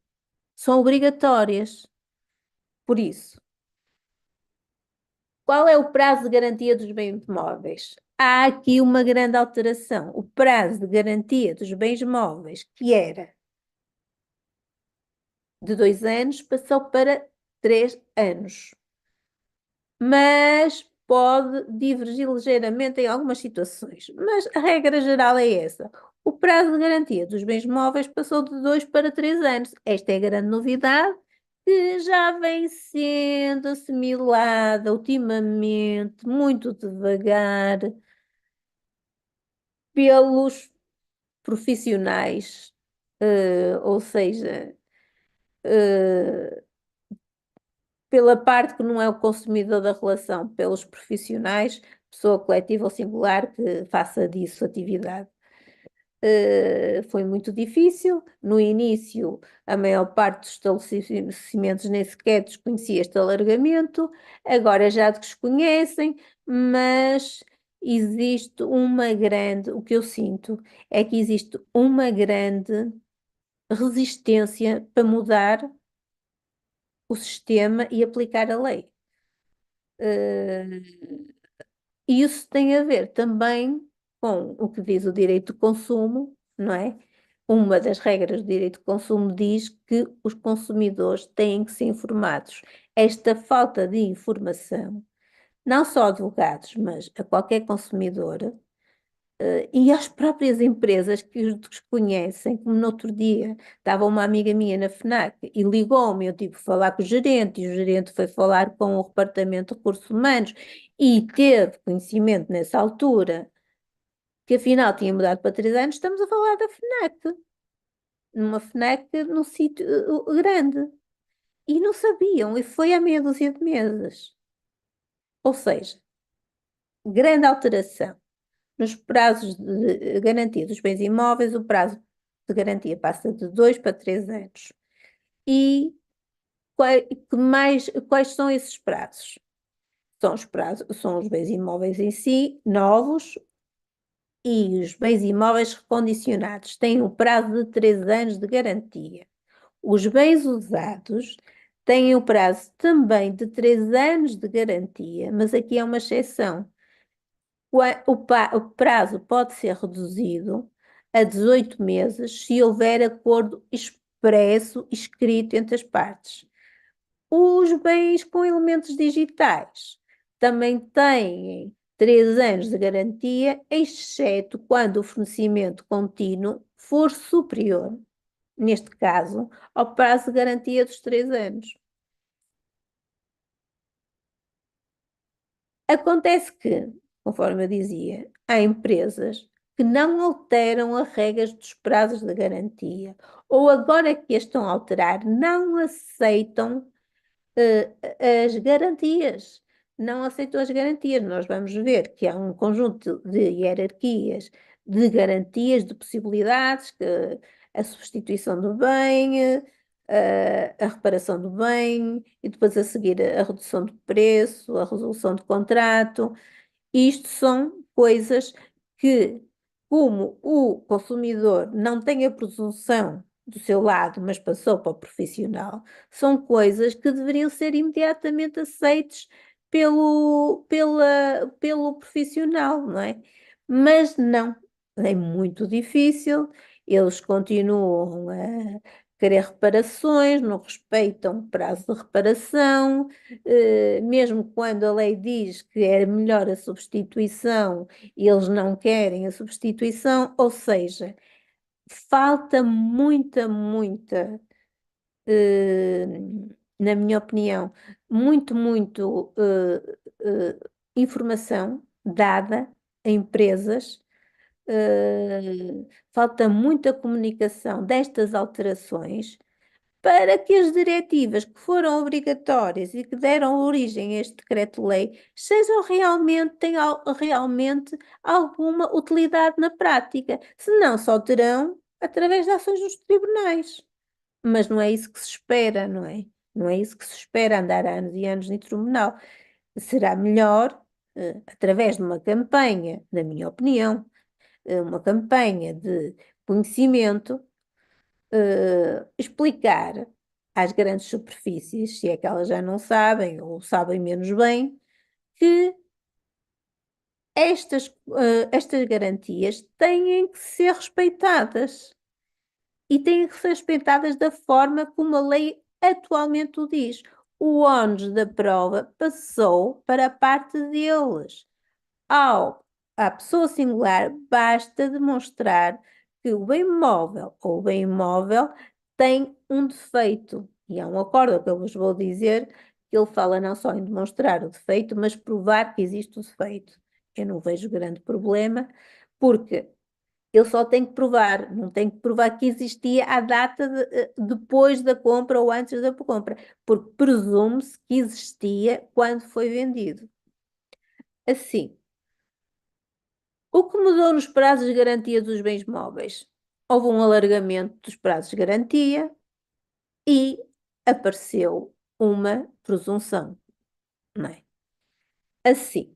Speaker 2: são obrigatórias. Por isso, qual é o prazo de garantia dos bens móveis? Há aqui uma grande alteração. O prazo de garantia dos bens móveis, que era de 2 anos, passou para 3 anos. Mas pode divergir ligeiramente em algumas situações. Mas a regra geral é essa. O prazo de garantia dos bens móveis passou de 2 para 3 anos. Esta é a grande novidade que já vem sendo assimilada ultimamente, muito devagar, pelos profissionais, ou seja, eh, pela parte que não é o consumidor da relação, pelos profissionais, pessoa coletiva ou singular que faça disso atividade. Foi muito difícil. No início, a maior parte dos estabelecimentos nem sequer desconhecia este alargamento, agora já desconhecem, mas existe uma grande, o que eu sinto é que existe uma grande resistência para mudar o sistema e aplicar a lei. E isso tem a ver também com o que diz o direito de consumo, não é? Uma das regras do direito de consumo diz que os consumidores têm que ser informados. Esta falta de informação, não só a advogados, mas a qualquer consumidor, e às próprias empresas que os desconhecem, como no outro dia estava uma amiga minha na FNAC e ligou-me, eu tive que falar com o gerente, e o gerente foi falar com o departamento de recursos humanos e teve conhecimento nessa altura que afinal tinha mudado para 3 anos. Estamos a falar da FNAC, numa FNAC num sítio grande, e não sabiam, e foi há meia dúzia de meses. Ou seja, grande alteração. Nos prazos de garantia dos bens imóveis, o prazo de garantia passa de 2 para 3 anos. E quais são esses prazos? São os prazos, são os bens imóveis em si, novos, e os bens imóveis recondicionados têm o prazo de 3 anos de garantia. Os bens usados têm o prazo também de 3 anos de garantia, mas aqui é uma exceção. O prazo pode ser reduzido a 18 meses se houver acordo expresso, escrito entre as partes. Os bens com elementos digitais também têm 3 anos de garantia, exceto quando o fornecimento contínuo for superior, neste caso, ao prazo de garantia dos 3 anos. Acontece que, conforme eu dizia, há empresas que não alteram as regras dos prazos de garantia, ou agora que as estão a alterar, não aceitam as garantias. Não aceitam as garantias. Nós vamos ver que há um conjunto de hierarquias de garantias, de possibilidades, que a substituição do bem, a reparação do bem, e depois a seguir a redução do preço, a resolução do contrato. Isto são coisas que, como o consumidor não tem a presunção do seu lado, mas passou para o profissional, são coisas que deveriam ser imediatamente aceites pelo profissional, não é? Mas não, é muito difícil, eles continuam a querer reparações, não respeitam o prazo de reparação, mesmo quando a lei diz que é melhor a substituição, eles não querem a substituição, ou seja, falta muita, eh, na minha opinião, muito informação dada a empresas falta muita comunicação destas alterações para que as diretivas que foram obrigatórias e que deram origem a este decreto-lei sejam realmente, tenham realmente alguma utilidade na prática. Senão só terão através de ações nos tribunais. Mas não é isso que se espera, não é? Não é isso que se espera, andar anos e anos em tribunal. Será melhor, através de uma campanha, na minha opinião, uma campanha de conhecimento, explicar às grandes superfícies, se é que elas já não sabem ou sabem menos bem, que estas garantias têm que ser respeitadas e têm que ser respeitadas da forma como a lei atualmente o diz. O ónus da prova passou para a parte deles. À pessoa singular, basta demonstrar que o bem móvel ou o bem imóvel tem um defeito. E há um acordo que eu vos vou dizer que ele fala não só em demonstrar o defeito, mas provar que existe o defeito. Eu não vejo grande problema, porque ele só tem que provar, não tem que provar que existia à data depois da compra ou antes da compra, porque presume-se que existia quando foi vendido. Assim, o que mudou nos prazos de garantia dos bens móveis? Houve um alargamento dos prazos de garantia e apareceu uma presunção, não é? Assim,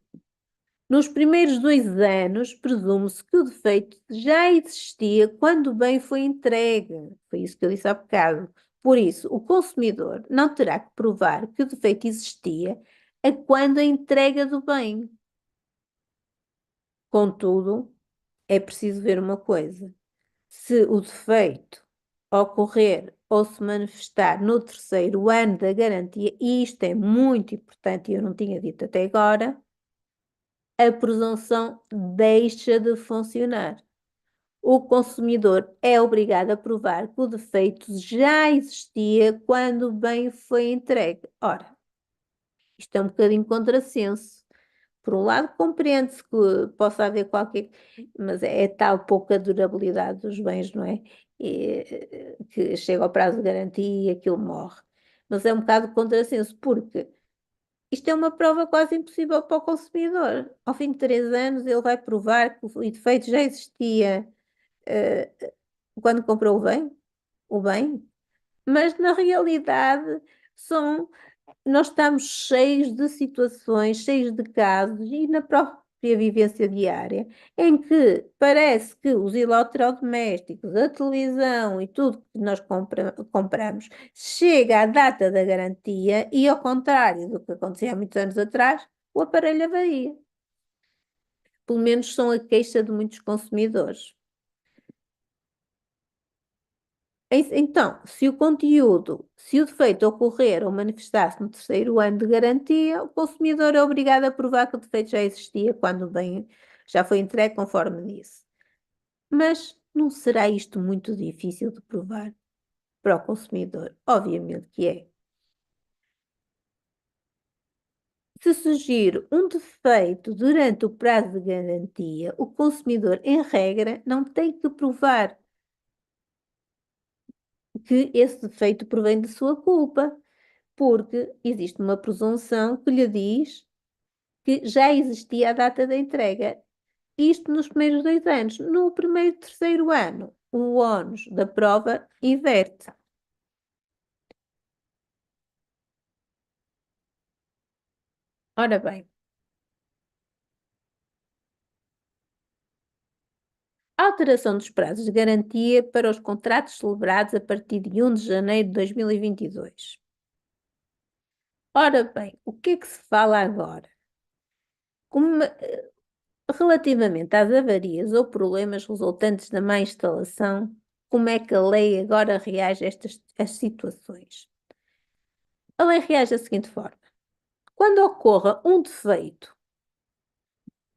Speaker 2: nos primeiros 2 anos, presume-se que o defeito já existia quando o bem foi entregue. Foi isso que eu disse há bocado. Por isso, o consumidor não terá que provar que o defeito existia a quando a entrega do bem. Contudo, é preciso ver uma coisa. Se o defeito ocorrer ou se manifestar no 3º ano da garantia, e isto é muito importante e eu não tinha dito até agora, a presunção deixa de funcionar. O consumidor é obrigado a provar que o defeito já existia quando o bem foi entregue. Ora, isto é um bocadinho contrassenso. Por um lado, compreende-se que possa haver qualquer, mas é tal pouca durabilidade dos bens, não é? Que chega ao prazo de garantia e aquilo morre. Mas é um bocado contrassenso, porque isto é uma prova quase impossível para o consumidor. Ao fim de 3 anos, ele vai provar que o defeito já existia, eh, quando comprou o bem, mas na realidade são nós estamos cheios de situações, cheios de casos e na própria vivência diária, em que parece que os eletrodomésticos, a televisão e tudo que nós compramos chega à data da garantia e, ao contrário do que acontecia há muitos anos atrás, o aparelho avaria. Pelo menos são a queixa de muitos consumidores. Então, se o conteúdo, se o defeito ocorrer ou manifestar-se no 3º ano de garantia, o consumidor é obrigado a provar que o defeito já existia quando o bem já foi entregue, conforme disse. Mas não será isto muito difícil de provar para o consumidor? Obviamente que é. Se surgir um defeito durante o prazo de garantia, o consumidor, em regra, não tem que provar que esse defeito provém de sua culpa, porque existe uma presunção que lhe diz que já existia a data da entrega. Isto nos primeiros 2 anos. No primeiro e 3º ano, o ónus da prova inverte. Ora bem, alteração dos prazos de garantia para os contratos celebrados a partir de 1 de janeiro de 2022. Ora bem, o que é que se fala agora? Relativamente às avarias ou problemas resultantes da má instalação, como é que a lei agora reage a estas situações? A lei reage da seguinte forma: quando ocorra um defeito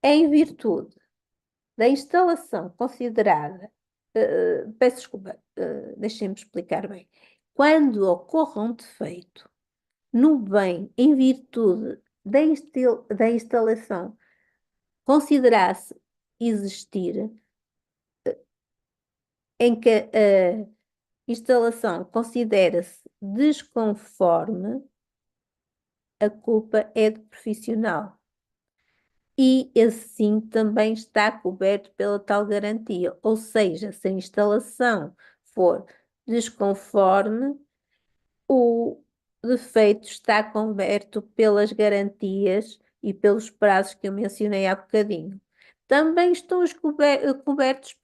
Speaker 2: em virtude da instalação considerada, peço desculpa, deixem-me explicar bem. Quando ocorra um defeito no bem em virtude da instalação considerasse existir, em que a instalação considera-se desconforme, a culpa é do profissional. E esse sim também está coberto pela tal garantia. Ou seja, se a instalação for desconforme, o defeito está coberto pelas garantias e pelos prazos que eu mencionei há bocadinho. Também estão cobertos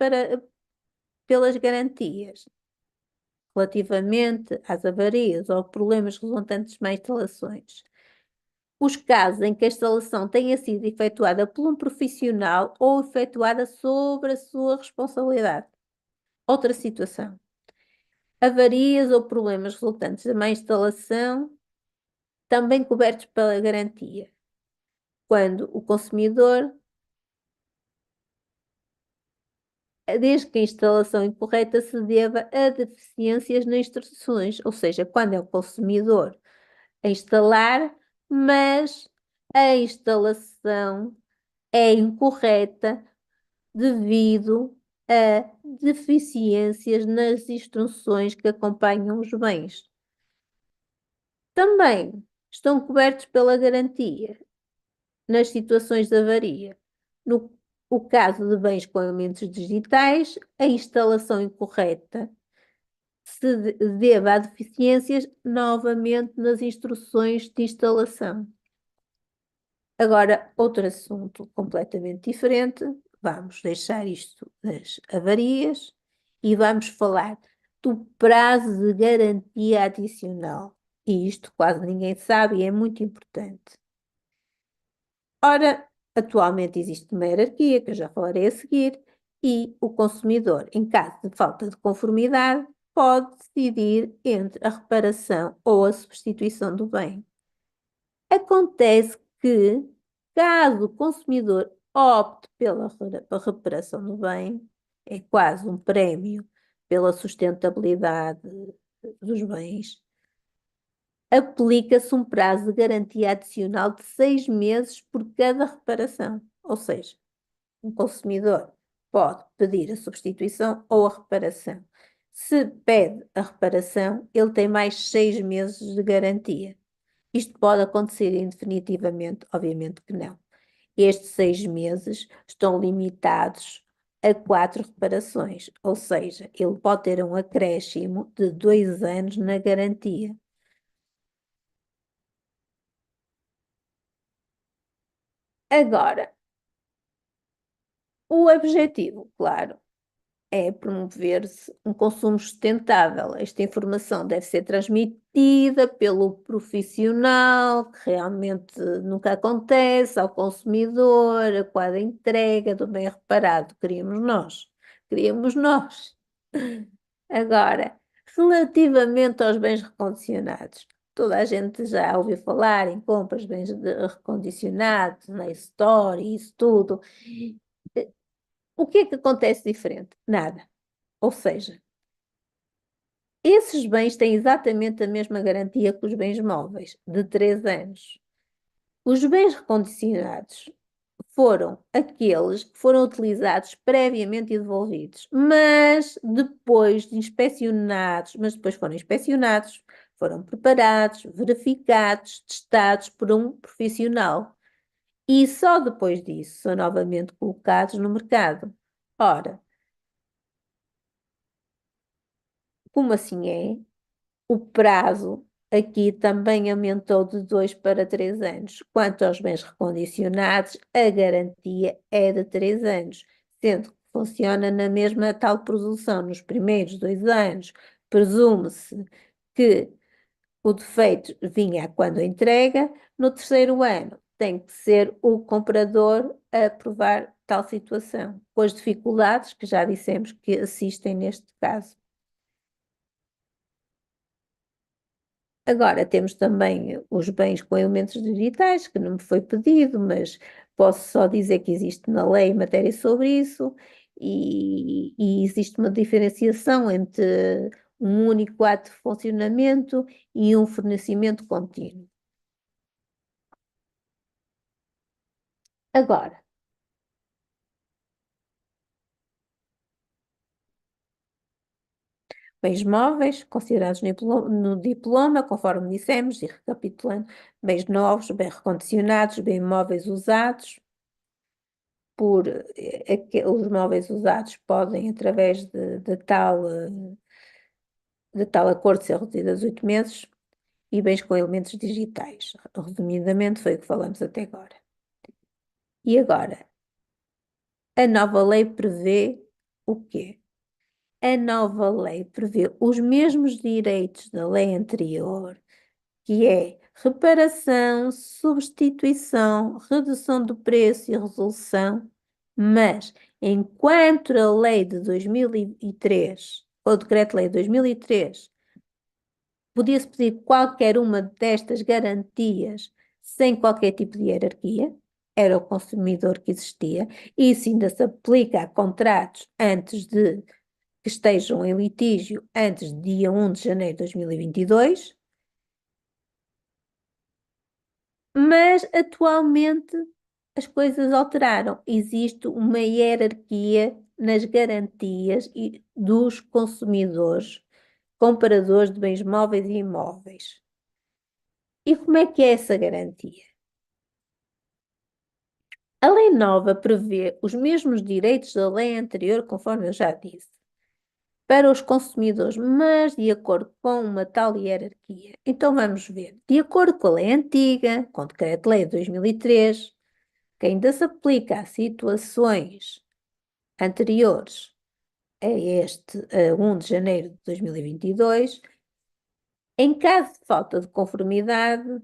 Speaker 2: pelas garantias relativamente às avarias ou problemas resultantes de más instalações. Os casos em que a instalação tenha sido efetuada por um profissional ou efetuada sobre a sua responsabilidade. Outra situação. Avarias ou problemas resultantes da má instalação, também cobertos pela garantia. Quando o consumidor, desde que a instalação incorreta se deva a deficiências nas instruções, ou seja, quando é o consumidor a instalar, mas a instalação é incorreta devido a deficiências nas instruções que acompanham os bens. Também estão cobertos pela garantia nas situações de avaria. No o caso de bens com elementos digitais, a instalação incorreta se deva a deficiências novamente nas instruções de instalação. Agora, outro assunto completamente diferente, vamos deixar isto das avarias e vamos falar do prazo de garantia adicional. E isto quase ninguém sabe e é muito importante. Ora, atualmente existe uma hierarquia, que eu já falarei a seguir, e o consumidor, em caso de falta de conformidade, pode decidir entre a reparação ou a substituição do bem. Acontece que, caso o consumidor opte pela reparação do bem, é quase um prémio pela sustentabilidade dos bens, aplica-se um prazo de garantia adicional de 6 meses por cada reparação. Ou seja, um consumidor pode pedir a substituição ou a reparação. Se pede a reparação, ele tem mais 6 meses de garantia. Isto pode acontecer indefinitivamente? Obviamente que não. Estes 6 meses estão limitados a 4 reparações, ou seja, ele pode ter um acréscimo de 2 anos na garantia. Agora, o objetivo, claro, é promover-se um consumo sustentável. Esta informação deve ser transmitida pelo profissional, que realmente nunca acontece, ao consumidor, a quadra entrega do bem reparado. Queríamos nós. Queríamos nós. Agora, relativamente aos bens recondicionados, toda a gente já ouviu falar em compras de bens recondicionados, na Store, isso tudo. O que é que acontece diferente? Nada. Ou seja, esses bens têm exatamente a mesma garantia que os bens móveis, de 3 anos. Os bens recondicionados foram aqueles que foram utilizados previamente e devolvidos, mas depois foram inspecionados, foram preparados, verificados, testados por um profissional e só depois disso são novamente colocados no mercado. Ora, como assim é? O prazo aqui também aumentou de 2 para 3 anos. Quanto aos bens recondicionados, a garantia é de 3 anos, sendo que funciona na mesma tal produção. Nos primeiros 2 anos, presume-se que o defeito vinha quando entrega, no terceiro ano tem que ser o comprador a provar tal situação, com as dificuldades que já dissemos que assistem neste caso. Agora, temos também os bens com elementos digitais, que não me foi pedido, mas posso só dizer que existe na lei matéria sobre isso e existe uma diferenciação entre um único ato de funcionamento e um fornecimento contínuo. Agora, bens móveis considerados no diploma, conforme dissemos, e recapitulando, bens novos, bem recondicionados, bens móveis usados. Os móveis usados podem, através de tal acordo, ser reduzidos a 8 meses, e bens com elementos digitais. Resumidamente, foi o que falamos até agora. E agora, a nova lei prevê o quê? A nova lei prevê os mesmos direitos da lei anterior, que é reparação, substituição, redução do preço e resolução, mas enquanto a lei de 2003, ou o decreto-lei de 2003, podia-se pedir qualquer uma destas garantias sem qualquer tipo de hierarquia, era o consumidor que existia, e isso ainda se aplica a contratos antes de que estejam em litígio antes de dia 1 de janeiro de 2022, mas atualmente as coisas alteraram. Existe uma hierarquia nas garantias dos consumidores, compradores de bens móveis e imóveis. E como é que é essa garantia? A lei nova prevê os mesmos direitos da lei anterior, conforme eu já disse, para os consumidores, mas de acordo com uma tal hierarquia. Então vamos ver. De acordo com a lei antiga, com o Decreto-Lei de 2003, que ainda se aplica a situações anteriores a este, a 1 de janeiro de 2022, em caso de falta de conformidade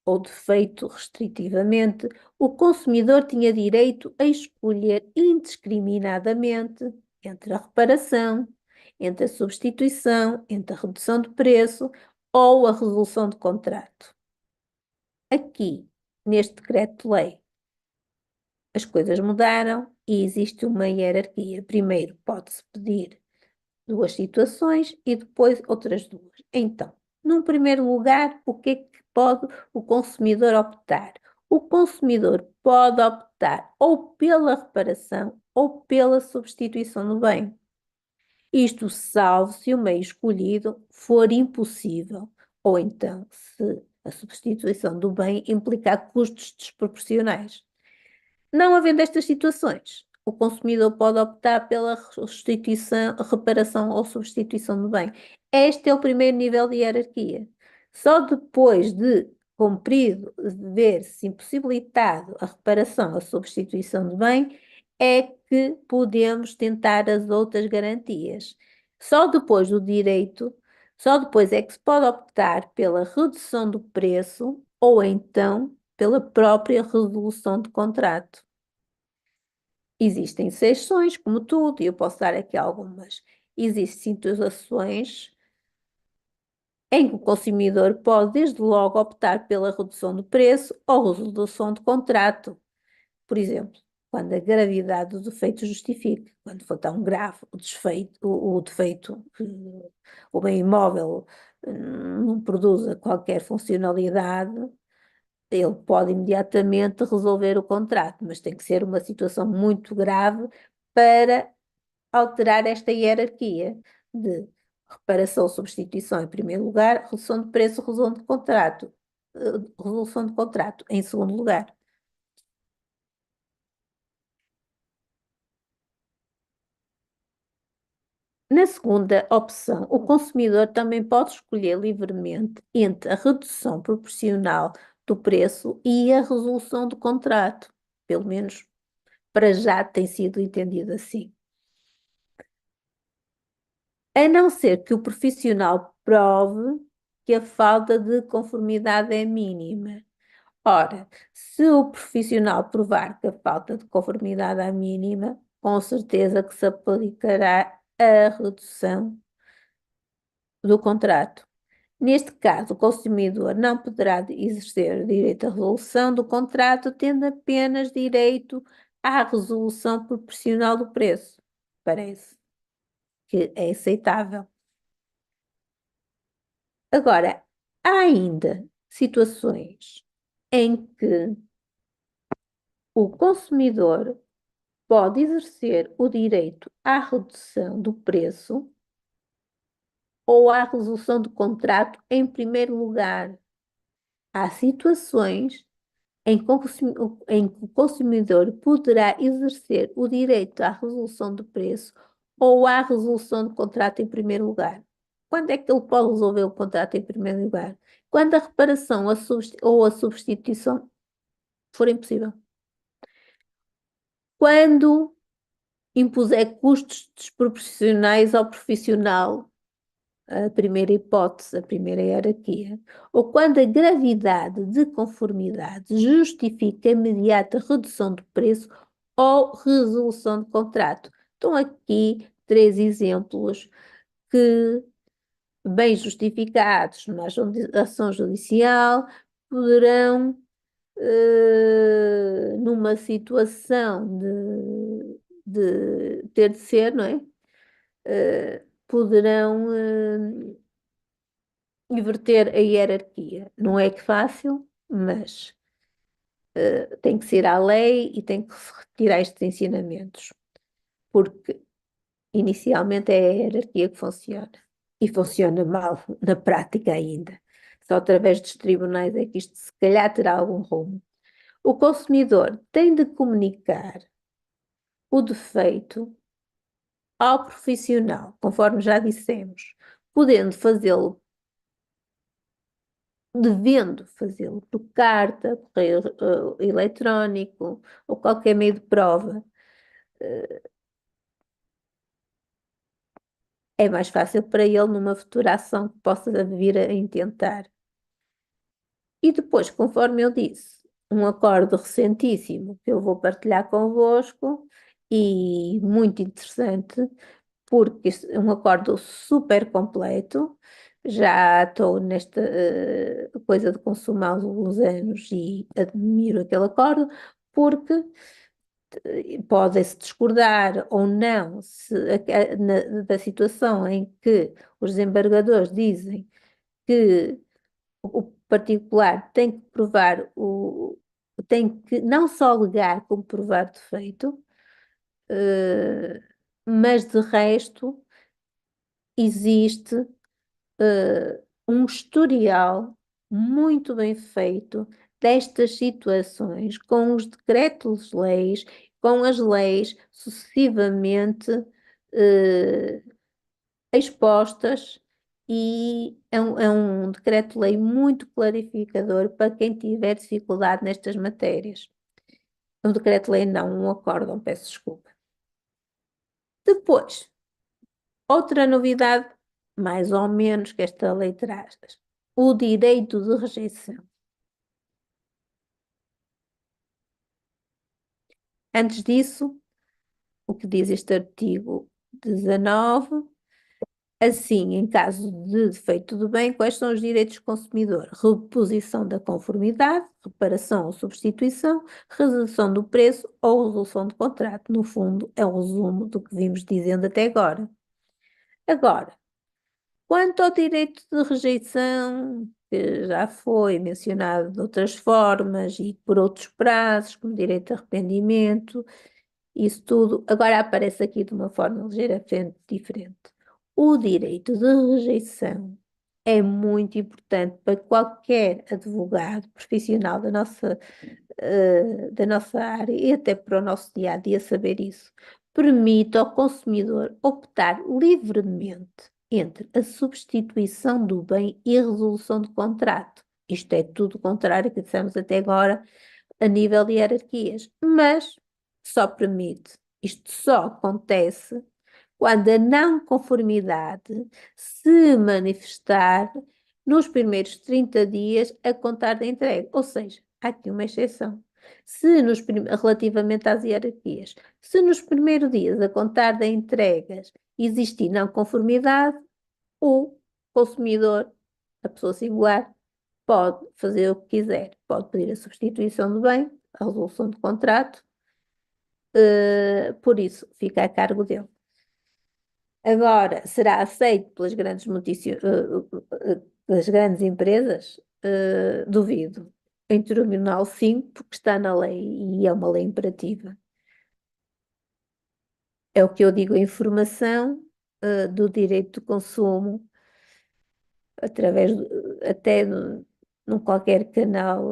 Speaker 2: ou defeito restritivamente, o consumidor tinha direito a escolher indiscriminadamente entre a reparação, entre a substituição, entre a redução de preço ou a resolução de contrato. Aqui, neste decreto-lei, as coisas mudaram e existe uma hierarquia. Primeiro pode-se pedir duas situações e depois outras duas. Então, num primeiro lugar, o que é que pode o consumidor optar? O consumidor pode optar ou pela reparação ou pela substituição do bem. Isto salvo se o meio escolhido for impossível, ou então se a substituição do bem implicar custos desproporcionais. Não havendo estas situações, o consumidor pode optar pela restituição, reparação ou substituição do bem. Este é o primeiro nível de hierarquia. Só depois de cumprido, de ver-se impossibilitado a reparação, a substituição do bem, é que podemos tentar as outras garantias. Só depois do direito, só depois é que se pode optar pela redução do preço ou então pela própria resolução de contrato. Existem exceções, como tudo, e eu posso dar aqui algumas. Existem situações em que o consumidor pode, desde logo, optar pela redução do preço ou resolução de contrato. Por exemplo, quando a gravidade do defeito justifique, quando for tão grave o defeito, o bem imóvel não produza qualquer funcionalidade, ele pode imediatamente resolver o contrato, mas tem que ser uma situação muito grave para alterar esta hierarquia de reparação, substituição em primeiro lugar, redução de preço, resolução de contrato em segundo lugar. Na segunda opção, o consumidor também pode escolher livremente entre a redução proporcional do preço e a resolução do contrato. Pelo menos para já tem sido entendido assim. A não ser que o profissional prove que a falta de conformidade é mínima. Ora, se o profissional provar que a falta de conformidade é mínima, com certeza que se aplicará a redução do contrato. Neste caso, o consumidor não poderá exercer o direito à resolução do contrato, tendo apenas direito à resolução proporcional do preço. Parece que é aceitável. Agora, há ainda situações em que o consumidor pode exercer o direito à redução do preço ou à resolução do contrato em primeiro lugar. Há situações em que o consumidor poderá exercer o direito à resolução do preço ou à resolução do contrato em primeiro lugar. Quando é que ele pode resolver o contrato em primeiro lugar? Quando a reparação ou a substituição for impossível. Quando impuser custos desproporcionais ao profissional, a primeira hipótese, a primeira hierarquia, ou quando a gravidade de conformidade justifica a imediata redução do preço ou resolução de contrato. Estão aqui três exemplos que, bem justificados numa ação judicial, poderão, numa situação de ter de ser, não é? Poderão inverter a hierarquia. Não é que fácil, mas tem que ser à lei e tem que se retirar estes ensinamentos, porque inicialmente é a hierarquia que funciona e funciona mal na prática ainda. Só através dos tribunais é que isto se calhar terá algum rumo. O consumidor tem de comunicar o defeito ao profissional, conforme já dissemos, podendo fazê-lo devendo fazê-lo por carta, correio eletrónico ou qualquer meio de prova, é mais fácil para ele numa futura ação que possa vir a intentar. E depois, conforme eu disse, um acordo recentíssimo que eu vou partilhar convosco e muito interessante, porque é um acordo super completo. Já estou nesta coisa de consumo há alguns anos e admiro aquele acordo, porque pode-se discordar ou não da situação em que os desembargadores dizem que o particular tem que provar tem que não só alegar como provar defeito, mas de resto existe um historial muito bem feito destas situações, com os decretos-leis, com as leis sucessivamente eh, expostas, e é um decreto-lei muito clarificador para quem tiver dificuldade nestas matérias. Um decreto-lei não, um acórdão, peço desculpa. Depois, outra novidade, mais ou menos, que esta lei traz, o direito de rejeição. Antes disso, o que diz este artigo 19, assim, em caso de defeito do bem, quais são os direitos do consumidor? Reposição da conformidade, reparação ou substituição, redução do preço ou resolução do contrato. No fundo, é um resumo do que vimos dizendo até agora. Agora, quanto ao direito de rejeição, que já foi mencionado de outras formas e por outros prazos, como direito de arrependimento, isso tudo agora aparece aqui de uma forma ligeiramente diferente. O direito de rejeição é muito importante para qualquer advogado profissional da nossa área e até para o nosso dia a dia saber isso. Permite ao consumidor optar livremente entre a substituição do bem e a resolução do contrato. Isto é tudo o contrário que dissemos até agora a nível de hierarquias, mas só permite, isto só acontece quando a não conformidade se manifestar nos primeiros 30 dias a contar da entrega. Ou seja, há aqui uma exceção. Relativamente às hierarquias, se nos primeiros dias a contar da entregas existir não conformidade, o consumidor, a pessoa singular, pode fazer o que quiser. Pode pedir a substituição do bem, a resolução do contrato, por isso fica a cargo dele. Agora, será aceito pelas grandes empresas? Duvido. Em terminal, sim, porque está na lei e é uma lei imperativa. É o que eu digo, a informação do direito de consumo através até num qualquer canal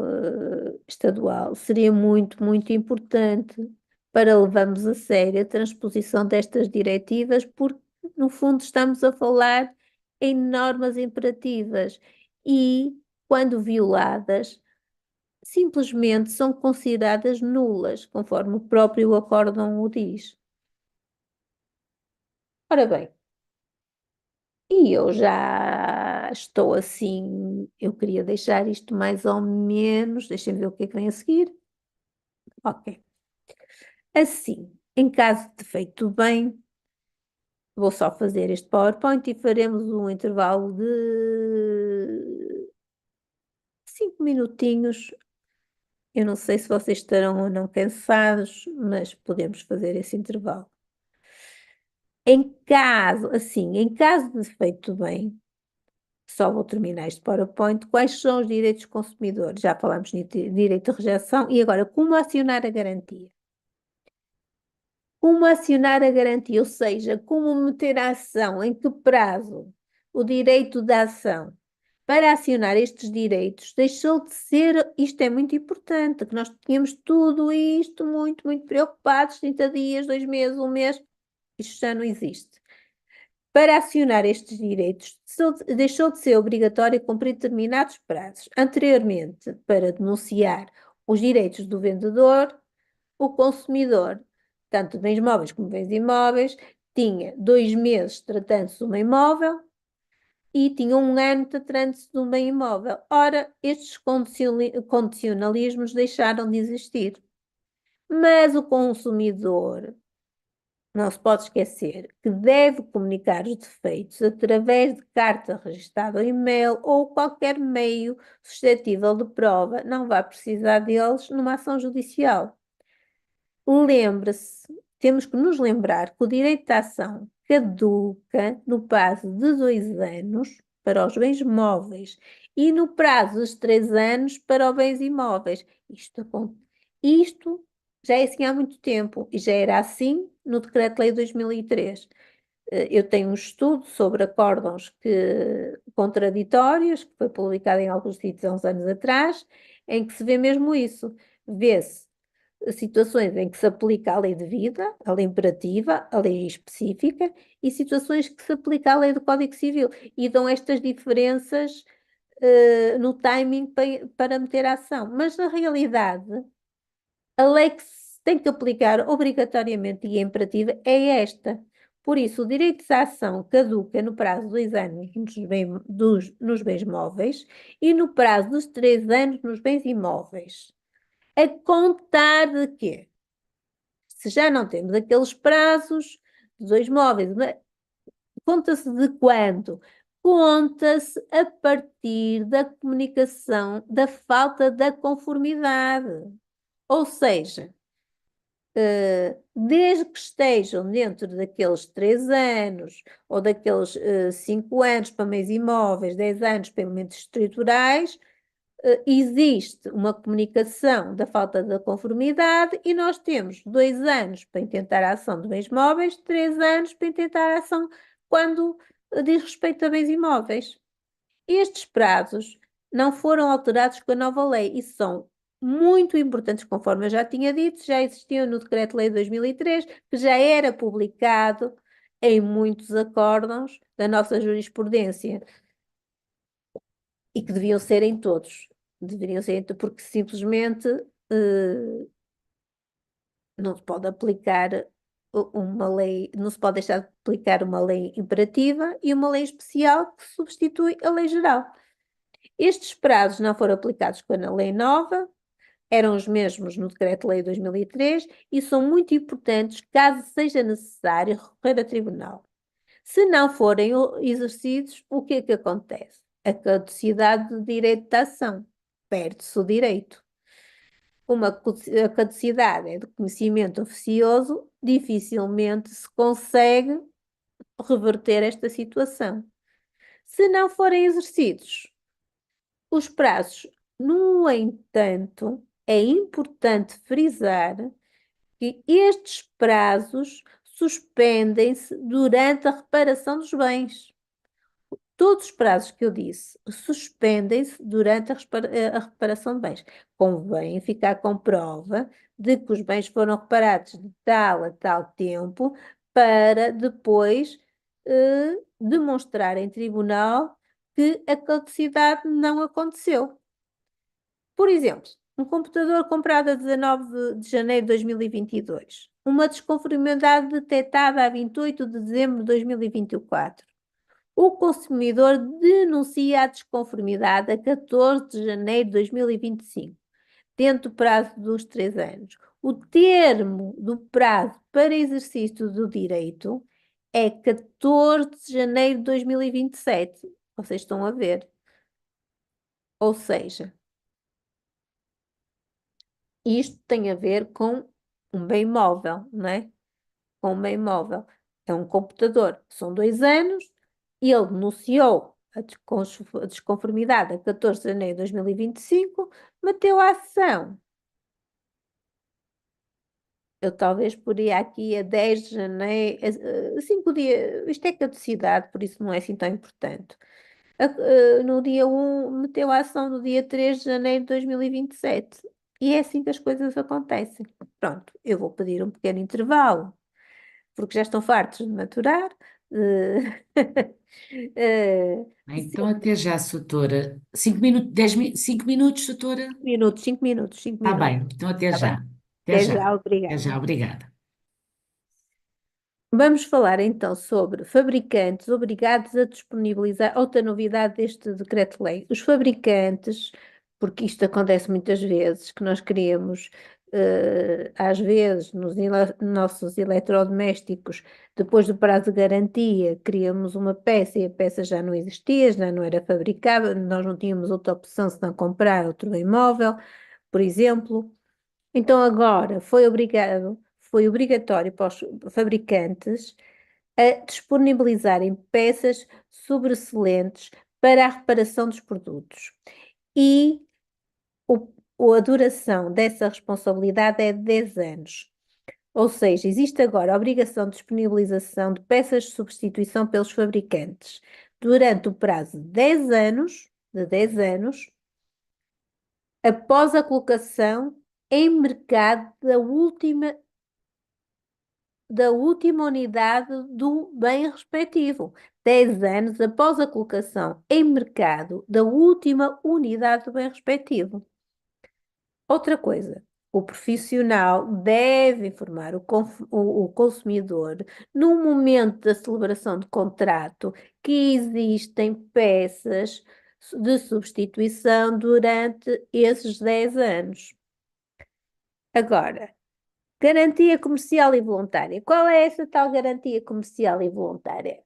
Speaker 2: estadual, seria muito, muito importante para levarmos a sério a transposição destas diretivas, porque no fundo estamos a falar em normas imperativas e, quando violadas, simplesmente são consideradas nulas, conforme o próprio acórdão o diz. Ora bem, e eu já estou assim, eu queria deixar isto mais ou menos, deixem-me ver o que é que vem a seguir. Ok. Assim, em caso de feito bem, vou só fazer este PowerPoint e faremos um intervalo de 5 minutinhos. Eu não sei se vocês estarão ou não cansados, mas podemos fazer esse intervalo. Em caso de feito bem, só vou terminar este PowerPoint. Quais são os direitos dos consumidores? Já falámos de direito de rejeição e agora como acionar a garantia? Como acionar a garantia, ou seja, como meter a ação, em que prazo o direito da ação para acionar estes direitos deixou de ser, isto é muito importante, que nós tínhamos tudo isto muito, muito preocupados, 30 dias, 2 meses, um mês, isto já não existe. Para acionar estes direitos, deixou de ser obrigatório cumprir determinados prazos. Anteriormente, para denunciar os direitos do vendedor, o consumidor, tanto de bens móveis como bens imóveis, tinha 2 meses tratando-se de um bem imóvel e tinha um ano tratando-se de um bem imóvel. Ora, estes condicionalismos deixaram de existir. Mas o consumidor não se pode esquecer que deve comunicar os defeitos através de carta registada ou e-mail ou qualquer meio suscetível de prova. Não vai precisar deles numa ação judicial. Lembre-se, temos que nos lembrar que o direito de ação caduca no prazo de 2 anos para os bens móveis e no prazo de 3 anos para os bens imóveis. Isto já é assim há muito tempo e já era assim no Decreto-Lei 2003. Eu tenho um estudo sobre acórdãos contraditórios, que foi publicado em alguns sítios há uns anos atrás, em que se vê mesmo isso. Vê-se situações em que se aplica a lei de vida, a lei imperativa, a lei específica, e situações que se aplica a lei do Código Civil, e dão estas diferenças no timing para meter a ação. Mas, na realidade, a lei que se tem que aplicar obrigatoriamente e é imperativa é esta. Por isso, o direito de ação caduca no prazo de 2 anos nos bens móveis e no prazo dos 3 anos nos bens imóveis. A contar de quê? Se já não temos aqueles prazos de 2 móveis, conta-se de quando? Conta-se a partir da comunicação da falta da conformidade. Ou seja, desde que estejam dentro daqueles 3 anos ou daqueles 5 anos para meios imóveis, 10 anos para elementos estruturais, existe uma comunicação da falta da conformidade e nós temos 2 anos para intentar a ação de bens móveis, 3 anos para intentar a ação quando diz respeito a bens imóveis. Estes prazos não foram alterados com a nova lei e são muito importantes, conforme eu já tinha dito, já existiam no Decreto-Lei de 2003, que já era publicado em muitos acórdãos da nossa jurisprudência e que deviam ser em todos. Deveriam ser, porque simplesmente não se pode aplicar uma lei, não se pode deixar de aplicar uma lei imperativa e uma lei especial que substitui a lei geral. Estes prazos não foram aplicados com a lei nova, eram os mesmos no Decreto-Lei 2003 e são muito importantes caso seja necessário recorrer a tribunal. Se não forem exercidos, o que é que acontece? A caducidade do direito de ação. Perde-se o direito. A caducidade é de conhecimento oficioso, dificilmente se consegue reverter esta situação. Se não forem exercidos os prazos, no entanto, é importante frisar que estes prazos suspendem-se durante a reparação dos bens. Todos os prazos que eu disse suspendem-se durante a reparação de bens. Convém ficar com prova de que os bens foram reparados de tal a tal tempo para depois demonstrar em tribunal que a caducidade não aconteceu. Por exemplo, um computador comprado a 19 de janeiro de 2022, uma desconformidade detectada a 28 de dezembro de 2024. O consumidor denuncia a desconformidade a 14 de janeiro de 2025, dentro do prazo dos 3 anos. O termo do prazo para exercício do direito é 14 de janeiro de 2027. Vocês estão a ver. Ou seja, isto tem a ver com um bem móvel, não é? Com um bem móvel. É um computador. São 2 anos. Ele denunciou a desconformidade a 14 de janeiro de 2025, meteu a ação. Eu talvez poria aqui a 10 de janeiro, 5 dias, isto é caducidade, por isso não é assim tão importante. No dia 1, meteu a ação no dia 3 de janeiro de 2027. E é assim que as coisas acontecem. Pronto, eu vou pedir um pequeno intervalo, porque já estão fartos de maturar. eh, eh,
Speaker 1: Então, até já, doutora. 5 minutos, 5 minutos, doutora?
Speaker 2: 5 minutos, 5 minutos, 5
Speaker 1: Está
Speaker 2: minutos.
Speaker 1: bem, então até
Speaker 2: Tá bem.
Speaker 1: já. Até
Speaker 2: Até
Speaker 1: já.
Speaker 2: já,
Speaker 1: Até já,
Speaker 2: obrigada.
Speaker 1: obrigada.
Speaker 2: Vamos falar então sobre fabricantes obrigados a disponibilizar outra novidade deste decreto-lei. Os fabricantes, porque isto acontece muitas vezes, que nós queremos, às vezes, nos nossos eletrodomésticos, depois do prazo de garantia, queríamos uma peça e a peça já não existia, já não era fabricável, nós não tínhamos outra opção senão comprar outro imóvel, por exemplo. Então agora foi obrigatório para os fabricantes a disponibilizarem peças sobressalentes para a reparação dos produtos. E a duração dessa responsabilidade é de 10 anos. Ou seja, existe agora a obrigação de disponibilização de peças de substituição pelos fabricantes durante o prazo de 10 anos, após a colocação em mercado da última unidade do bem respectivo. 10 anos após a colocação em mercado da última unidade do bem respectivo. Outra coisa, o profissional deve informar o consumidor, no momento da celebração de contrato, que existem peças de substituição durante esses 10 anos. Agora, garantia comercial e voluntária. Qual é essa tal garantia comercial e voluntária?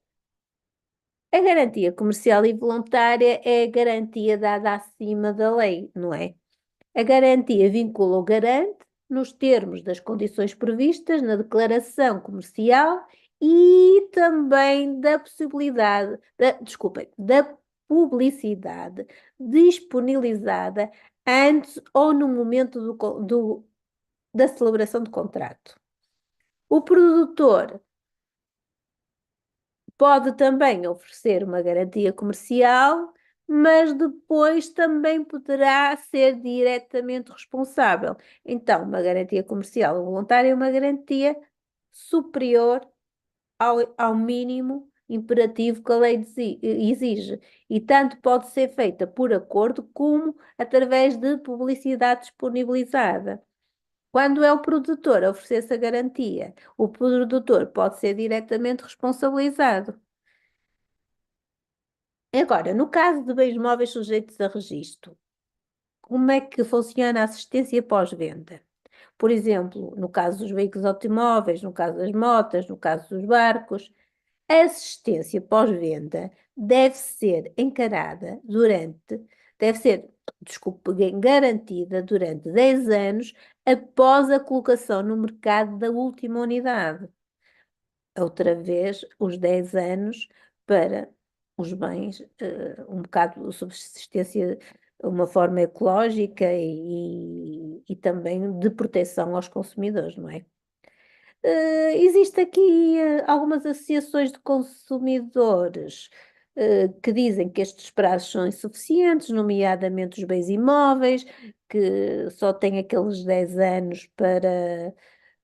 Speaker 2: A garantia comercial e voluntária é a garantia dada acima da lei, não é? A garantia vincula o garante nos termos das condições previstas na declaração comercial e também da possibilidade, desculpem, da publicidade disponibilizada antes ou no momento da celebração do contrato. O produtor pode também oferecer uma garantia comercial, mas depois também poderá ser diretamente responsável. Então, uma garantia comercial voluntária é uma garantia superior ao mínimo imperativo que a lei exige, e tanto pode ser feita por acordo como através de publicidade disponibilizada. Quando é o produtor a oferecer essa garantia, o produtor pode ser diretamente responsabilizado. Agora, no caso de bens móveis sujeitos a registro, como é que funciona a assistência pós-venda? Por exemplo, no caso dos veículos automóveis, no caso das motas, no caso dos barcos, a assistência pós-venda deve ser encarada deve ser, desculpe, garantida durante 10 anos após a colocação no mercado da última unidade. Outra vez, os 10 anos para os bens, um bocado de subsistência, uma forma ecológica e também de proteção aos consumidores, não é? Existe aqui algumas associações de consumidores que dizem que estes prazos são insuficientes, nomeadamente os bens imóveis, que só têm aqueles 10 anos para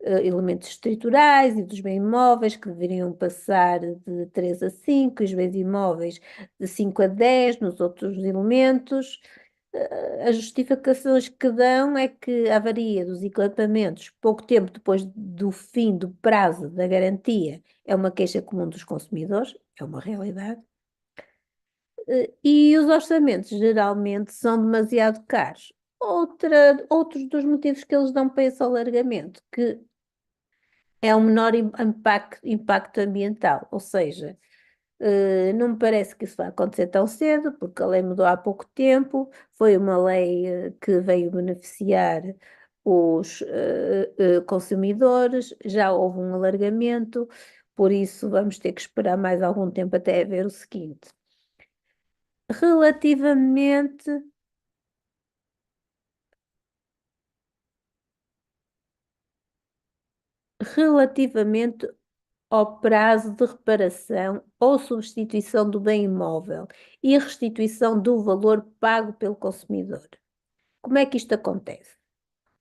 Speaker 2: elementos estruturais e dos bens imóveis, que deveriam passar de 3 a 5, e os bens imóveis de 5 a 10 nos outros elementos. As justificações que dão é que a avaria dos equipamentos, pouco tempo depois do fim do prazo da garantia, é uma queixa comum dos consumidores, é uma realidade. E os orçamentos geralmente são demasiado caros. Outros dos motivos que eles dão para esse alargamento, que é um menor impacto ambiental, ou seja, não me parece que isso vai acontecer tão cedo, porque a lei mudou há pouco tempo, foi uma lei que veio beneficiar os consumidores, já houve um alargamento, por isso vamos ter que esperar mais algum tempo até ver o seguinte. Relativamente relativamente ao prazo de reparação ou substituição do bem imóvel e a restituição do valor pago pelo consumidor. Como é que isto acontece?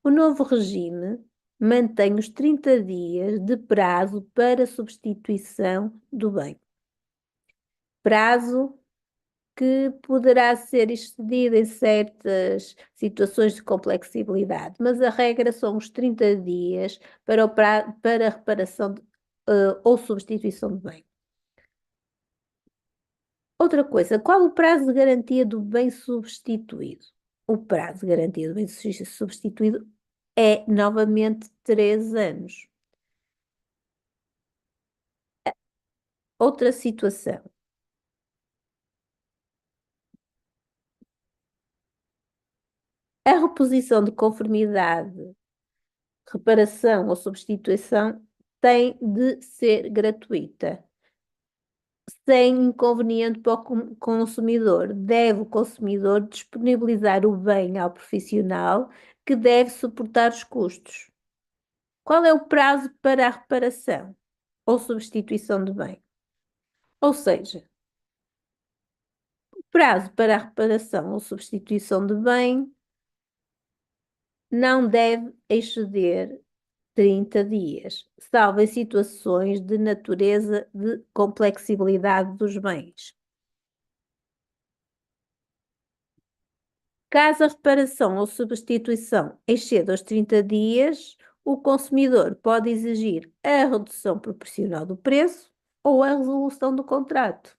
Speaker 2: O novo regime mantém os 30 dias de prazo para substituição do bem. Prazo que poderá ser excedido em certas situações de complexibilidade, mas a regra são os 30 dias para a reparação ou substituição de bem. Outra coisa, qual o prazo de garantia do bem substituído? O prazo de garantia do bem substituído é novamente 3 anos. Outra situação. A reposição de conformidade, reparação ou substituição tem de ser gratuita, sem inconveniente para o consumidor. Deve o consumidor disponibilizar o bem ao profissional que deve suportar os custos. Qual é o prazo para a reparação ou substituição de bem? Ou seja, o prazo para a reparação ou substituição de bem não deve exceder 30 dias, salvo em situações de natureza de complexibilidade dos bens. Caso a reparação ou substituição exceda os 30 dias, o consumidor pode exigir a redução proporcional do preço ou a resolução do contrato.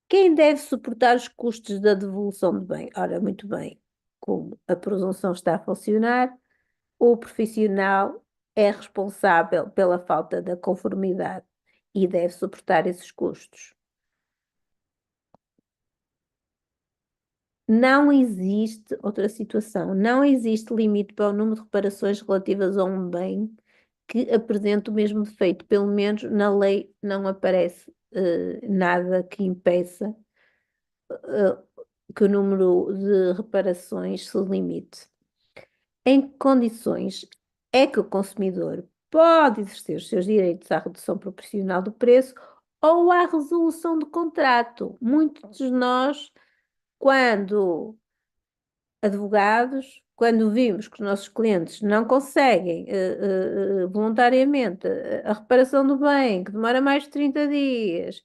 Speaker 2: Quem deve suportar os custos da devolução de bem? Ora, muito bem, como a presunção está a funcionar, o profissional é responsável pela falta da conformidade e deve suportar esses custos. Não existe outra situação, não existe limite para o número de reparações relativas a um bem que apresente o mesmo defeito, pelo menos na lei não aparece nada que impeça que o número de reparações se limite. Em que condições é que o consumidor pode exercer os seus direitos à redução proporcional do preço ou à resolução do contrato? Muitos de nós, quando advogados, quando vimos que os nossos clientes não conseguem voluntariamente a reparação do bem, que demora mais de 30 dias,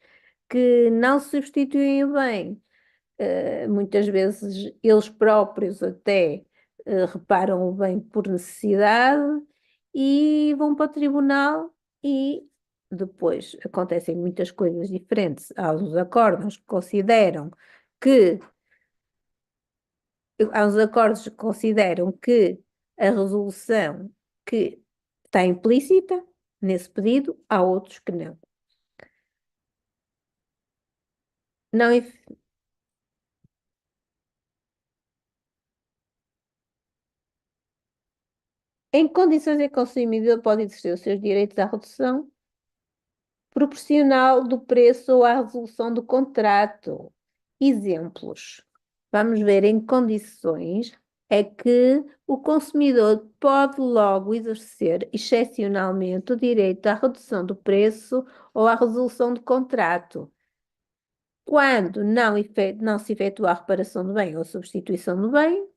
Speaker 2: que não se substituem o bem, muitas vezes eles próprios até reparam o bem por necessidade e vão para o tribunal e depois acontecem muitas coisas diferentes. Há os acordos que consideram que há uns acordos que consideram que a resolução que está implícita nesse pedido, há outros que não. Não, em condições em que o consumidor pode exercer os seus direitos à redução proporcional do preço ou à resolução do contrato. Exemplos. Vamos ver em condições é que o consumidor pode logo exercer, excepcionalmente, o direito à redução do preço ou à resolução do contrato, quando não se efetua a reparação do bem ou a substituição do bem,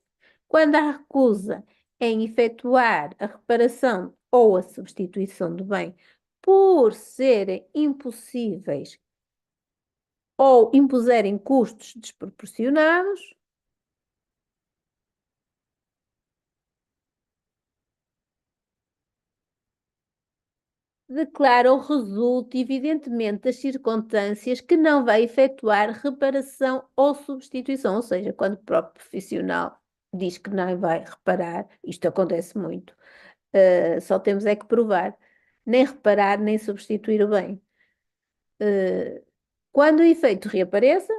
Speaker 2: quando há recusa em efetuar a reparação ou a substituição do bem por serem impossíveis ou impuserem custos desproporcionados, declara ou resulta evidentemente das circunstâncias que não vai efetuar reparação ou substituição, ou seja, quando o próprio profissional diz que não vai reparar, isto acontece muito, só temos é que provar, nem reparar nem substituir o bem. Quando o efeito reapareça,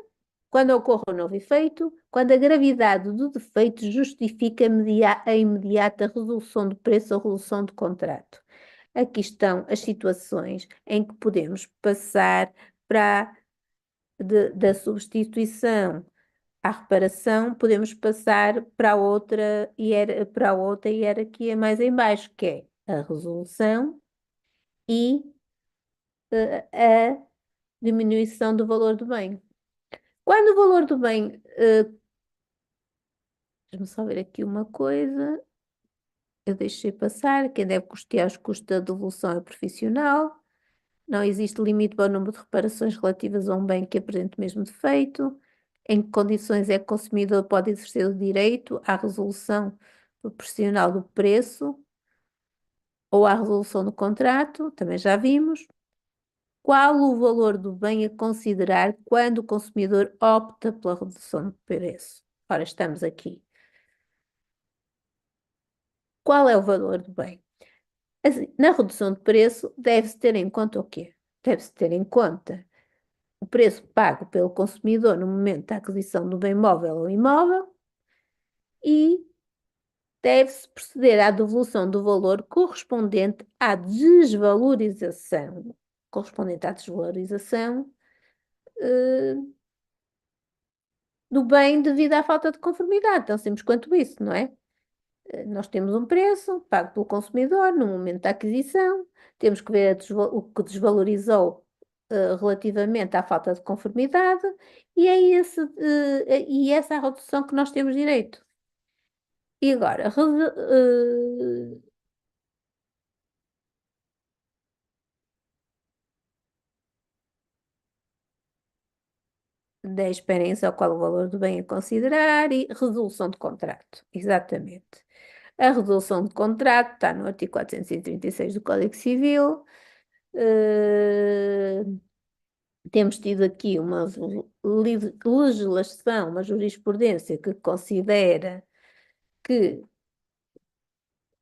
Speaker 2: quando ocorra um novo efeito, quando a gravidade do defeito justifica a imediata resolução do preço ou resolução do contrato. Aqui estão as situações em que podemos passar da substituição à reparação, podemos passar para a outra hierarquia mais em baixo, que é a resolução e a diminuição do valor do bem. Quando o valor do bem, deixa-me só ver aqui uma coisa, eu deixei passar, quem deve custear os custos da devolução é o profissional. Não existe limite para o número de reparações relativas a um bem que apresente o mesmo defeito. Em que condições é que o consumidor pode exercer o direito à resolução proporcional do preço ou à resolução do contrato? Também já vimos. Qual o valor do bem a considerar quando o consumidor opta pela redução do preço? Ora, estamos aqui. Qual é o valor do bem? Assim, na redução de preço, deve-se ter em conta o quê? Deve-se ter em conta o preço pago pelo consumidor no momento da aquisição do bem móvel ou imóvel e deve-se proceder à devolução do valor correspondente à desvalorização eh, do bem devido à falta de conformidade. Tão simples quanto isso, não é? Nós temos um preço pago pelo consumidor no momento da aquisição, temos que ver o que desvalorizou relativamente à falta de conformidade e é essa a redução que nós temos direito. E agora, 10 esperem ao qual o valor do bem a considerar e resolução de contrato. Exatamente. A resolução de contrato está no artigo 436 do Código Civil. Temos tido aqui uma legislação, uma jurisprudência que considera que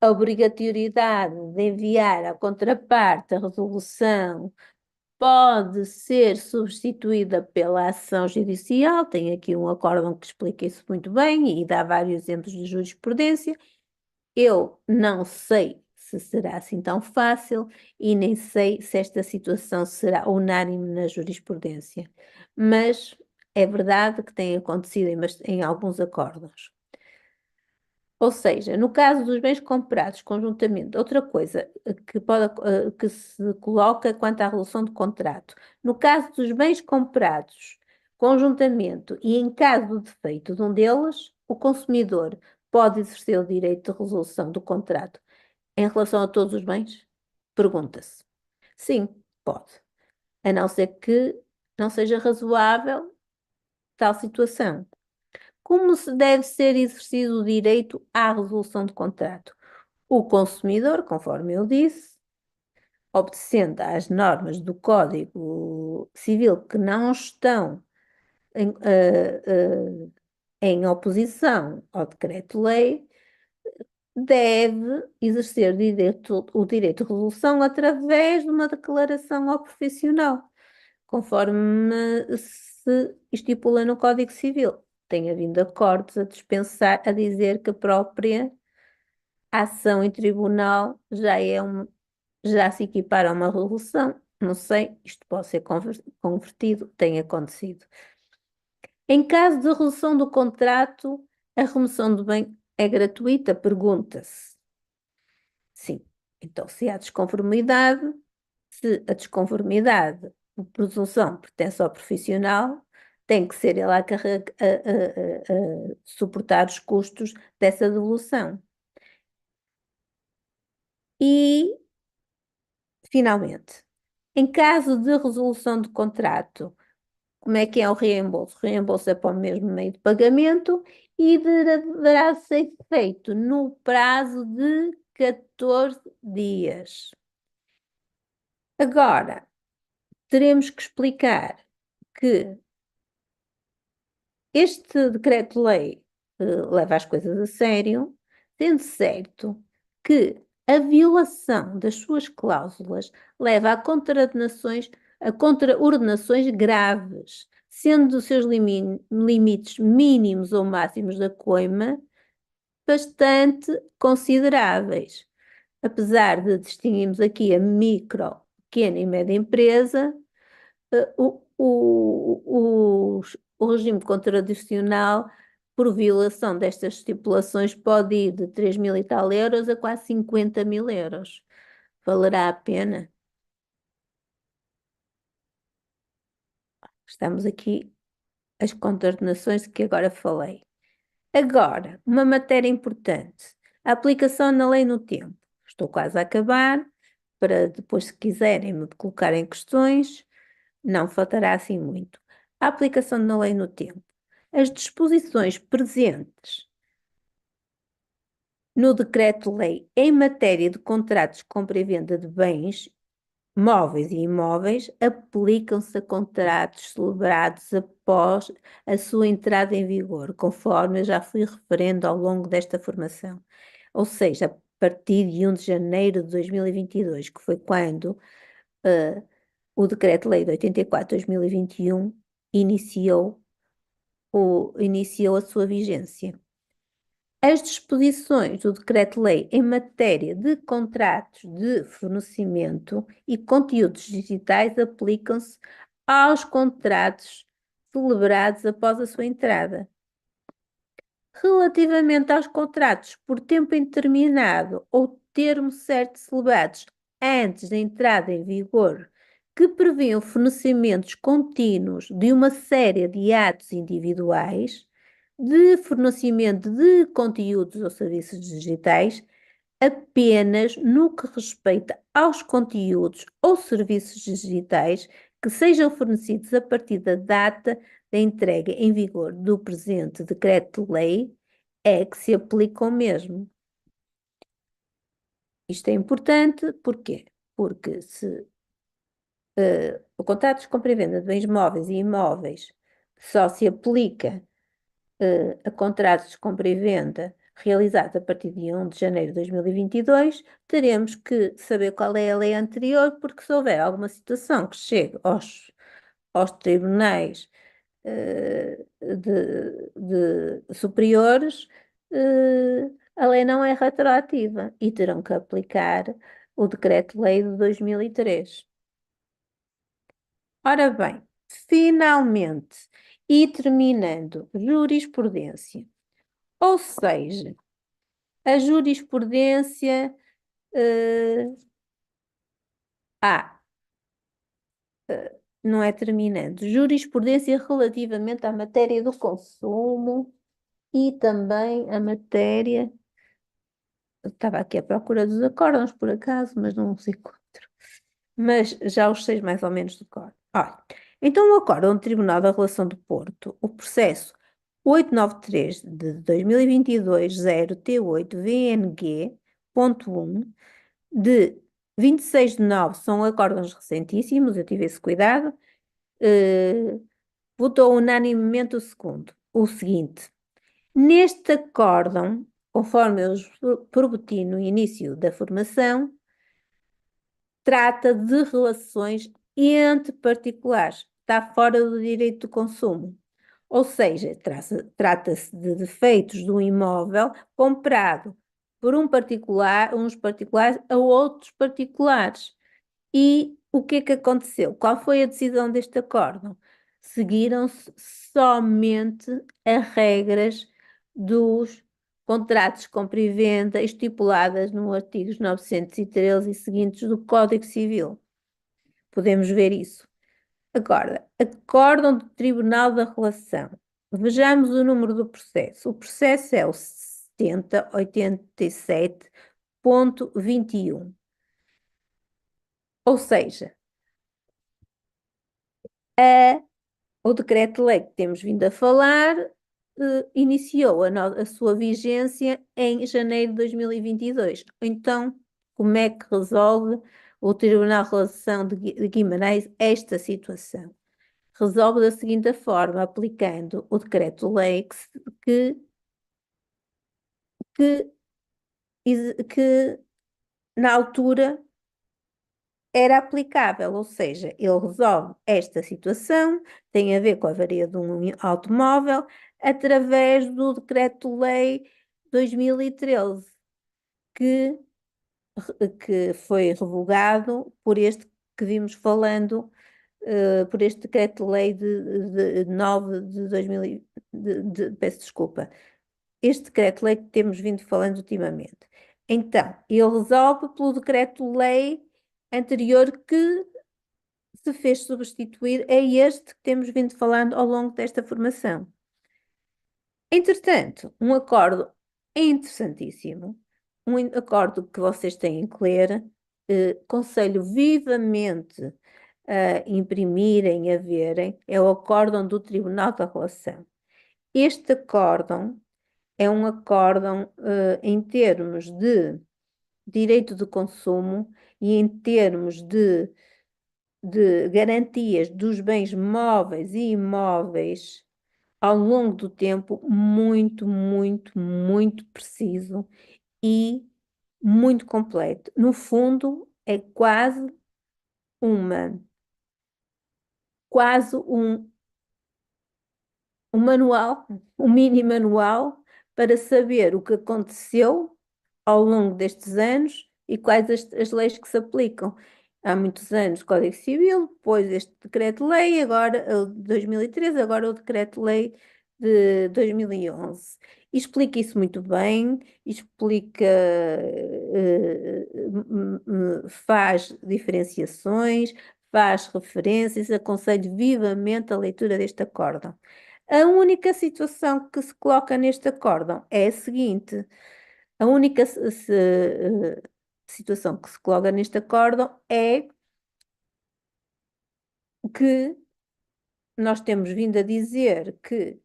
Speaker 2: a obrigatoriedade de enviar à contraparte a resolução pode ser substituída pela ação judicial. Tem aqui um acórdão que explica isso muito bem e dá vários exemplos de jurisprudência. Eu não sei se será assim tão fácil e nem sei se esta situação será unânime na jurisprudência, mas é verdade que tem acontecido em alguns acórdãos. Ou seja, no caso dos bens comprados conjuntamente, outra coisa que se coloca quanto à resolução de contrato, no caso dos bens comprados conjuntamente e em caso do defeito de um deles, o consumidor pode exercer o direito de resolução do contrato em relação a todos os bens? Pergunta-se. Sim, pode, a não ser que não seja razoável tal situação. Como se deve ser exercido o direito à resolução de contrato? O consumidor, conforme eu disse, obedecendo às normas do Código Civil que não estão em oposição ao decreto-lei, deve exercer o direito de resolução através de uma declaração ao profissional, conforme se estipula no Código Civil. Tem havido acordos a dispensar, a dizer que a própria ação em tribunal já se equipara a uma resolução. Não sei, isto pode ser convertido, tem acontecido. Em caso de resolução do contrato, a remoção do bem é gratuita? Pergunta-se. Sim. Então, se há desconformidade, se a desconformidade, por presunção, pertence ao profissional, tem que ser ele a suportar os custos dessa devolução. E, finalmente, em caso de resolução de contrato, como é que é o reembolso? O reembolso é para o mesmo meio de pagamento e deverá ser feito no prazo de 14 dias. Agora, teremos que explicar que este decreto-lei leva as coisas a sério, sendo certo que a violação das suas cláusulas leva a contraordenações graves, sendo os seus limites mínimos ou máximos da coima bastante consideráveis. Apesar de distinguirmos aqui a micro, pequena e média empresa, o regime contradicional, por violação destas estipulações, pode ir de 3 mil e tal euros a quase 50 mil euros. Valerá a pena? Estamos aqui as contraordenações de que agora falei. Agora, uma matéria importante. A aplicação na lei no tempo. Estou quase a acabar, para depois, se quiserem me colocarem questões, não faltará assim muito. A aplicação da lei no tempo. As disposições presentes no Decreto-Lei em matéria de contratos de compra e venda de bens móveis e imóveis aplicam-se a contratos celebrados após a sua entrada em vigor, conforme eu já fui referendo ao longo desta formação. Ou seja, a partir de 1 de janeiro de 2022, que foi quando o Decreto-Lei de 84/2021 iniciou, iniciou a sua vigência. As disposições do Decreto-Lei em matéria de contratos de fornecimento e conteúdos digitais aplicam-se aos contratos celebrados após a sua entrada. Relativamente aos contratos por tempo indeterminado ou termo certo celebrados antes da entrada em vigor, que previam fornecimentos contínuos de uma série de atos individuais, de fornecimento de conteúdos ou serviços digitais, apenas no que respeita aos conteúdos ou serviços digitais que sejam fornecidos a partir da data da entrega em vigor do presente decreto-lei, é que se aplica o mesmo. Isto é importante, porquê? Porque se o contrato de compra e venda de bens móveis e imóveis só se aplica a contratos de compra e venda realizados a partir de 1 de janeiro de 2022, teremos que saber qual é a lei anterior, porque se houver alguma situação que chegue aos tribunais de superiores, a lei não é retroativa e terão que aplicar o Decreto-Lei de 2003. Ora bem, finalmente, e terminando, jurisprudência. Ou seja, a jurisprudência. eh, ah, não é terminando. Jurisprudência relativamente à matéria do consumo e também a matéria. Eu estava aqui à procura dos acórdãos, por acaso, mas não os encontro. Mas já os sei mais ou menos de cor. Olha, então o acórdão do Tribunal da Relação do Porto, o processo 893 de 2022, 0T8-VNG.1, de 26 de nove, são acórdãos recentíssimos, eu tive esse cuidado, votou unanimemente o seguinte: neste acórdão, conforme eu prometi no início da formação, trata de relações entre particulares, está fora do direito do consumo. Ou seja, trata-se de defeitos de um imóvel comprado por uns particulares a outros particulares. E o que é que aconteceu? Qual foi a decisão deste acórdão? Seguiram-se somente as regras dos contratos de compra e venda estipuladas no artigos 913 e seguintes do Código Civil. Podemos ver isso. Agora, acórdão do Tribunal da Relação. Vejamos o número do processo. O processo é o 7087.21. Ou seja, o decreto-lei que temos vindo a falar iniciou a sua vigência em janeiro de 2022. Então, como é que resolve o Tribunal de Relação de Guimarães esta situação? Resolve da seguinte forma, aplicando o decreto-lei que, que, que na altura era aplicável, ou seja, ele resolve esta situação, tem a ver com a avaria de um automóvel, através do Decreto-Lei 2013, que, que foi revogado por este que vimos falando, por este Decreto-Lei de 9 de 2000, peço desculpa, este decreto-lei que temos vindo falando ultimamente. Então, ele resolve pelo decreto-lei anterior que se fez substituir a este que temos vindo falando ao longo desta formação. Entretanto, um acordo interessantíssimo, um acordo que vocês têm que ler, aconselho vivamente a imprimirem, a verem, é o acórdão do Tribunal da Relação. Este acórdão é um acórdão em termos de direito de consumo e em termos de garantias dos bens móveis e imóveis ao longo do tempo, muito, muito, muito preciso e muito completo. No fundo, é quase um manual, um mini manual para saber o que aconteceu ao longo destes anos e quais as leis que se aplicam. Há muitos anos Código Civil, depois este decreto-lei, agora o de 2013, agora o decreto-lei de 2011. E explica isso muito bem, explica, faz diferenciações, faz referências, aconselho vivamente a leitura deste acórdão. A única situação que se coloca neste acórdão é a seguinte: a única situação que se coloca neste acórdão é que nós temos vindo a dizer que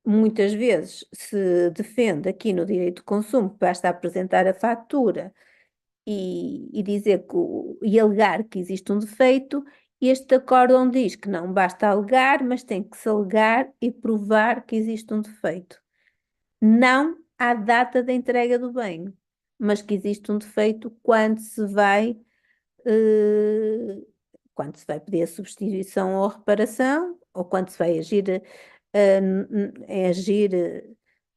Speaker 2: muitas vezes se defende aqui no direito de consumo que basta apresentar a fatura e dizer que, e alegar que existe um defeito. Este acórdão diz que não basta alegar, mas tem que se alegar e provar que existe um defeito. Não à data da entrega do bem, mas que existe um defeito quando se vai pedir a substituição ou reparação, ou quando se vai agir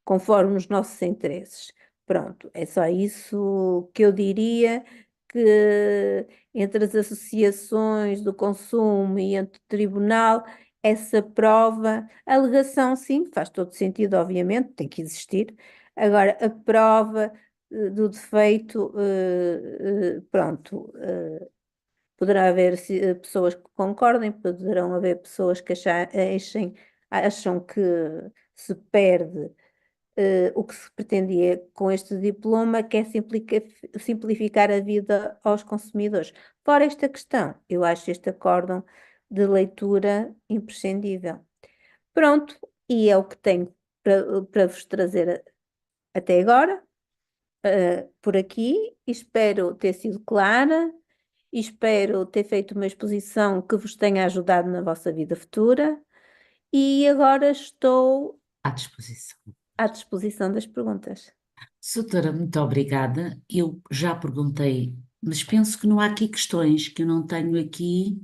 Speaker 2: conforme os nossos interesses. Pronto, é só isso que eu diria, que entre as associações do consumo e entre o tribunal, essa prova, a alegação sim, faz todo sentido, obviamente, tem que existir. Agora, a prova do defeito, pronto, poderá haver pessoas que concordem, poderão haver pessoas que acham que se perde o que se pretendia com este diploma, que é simplificar a vida aos consumidores. Fora esta questão, eu acho este acórdão de leitura imprescindível. Pronto, e é o que tenho para vos trazer até agora, por aqui. Espero ter sido clara. Espero ter feito uma exposição que vos tenha ajudado na vossa vida futura e agora estou
Speaker 1: À disposição.
Speaker 2: à disposição das perguntas.
Speaker 1: Doutora, muito obrigada. Eu já perguntei, mas penso que não há aqui questões, que eu não tenho aqui.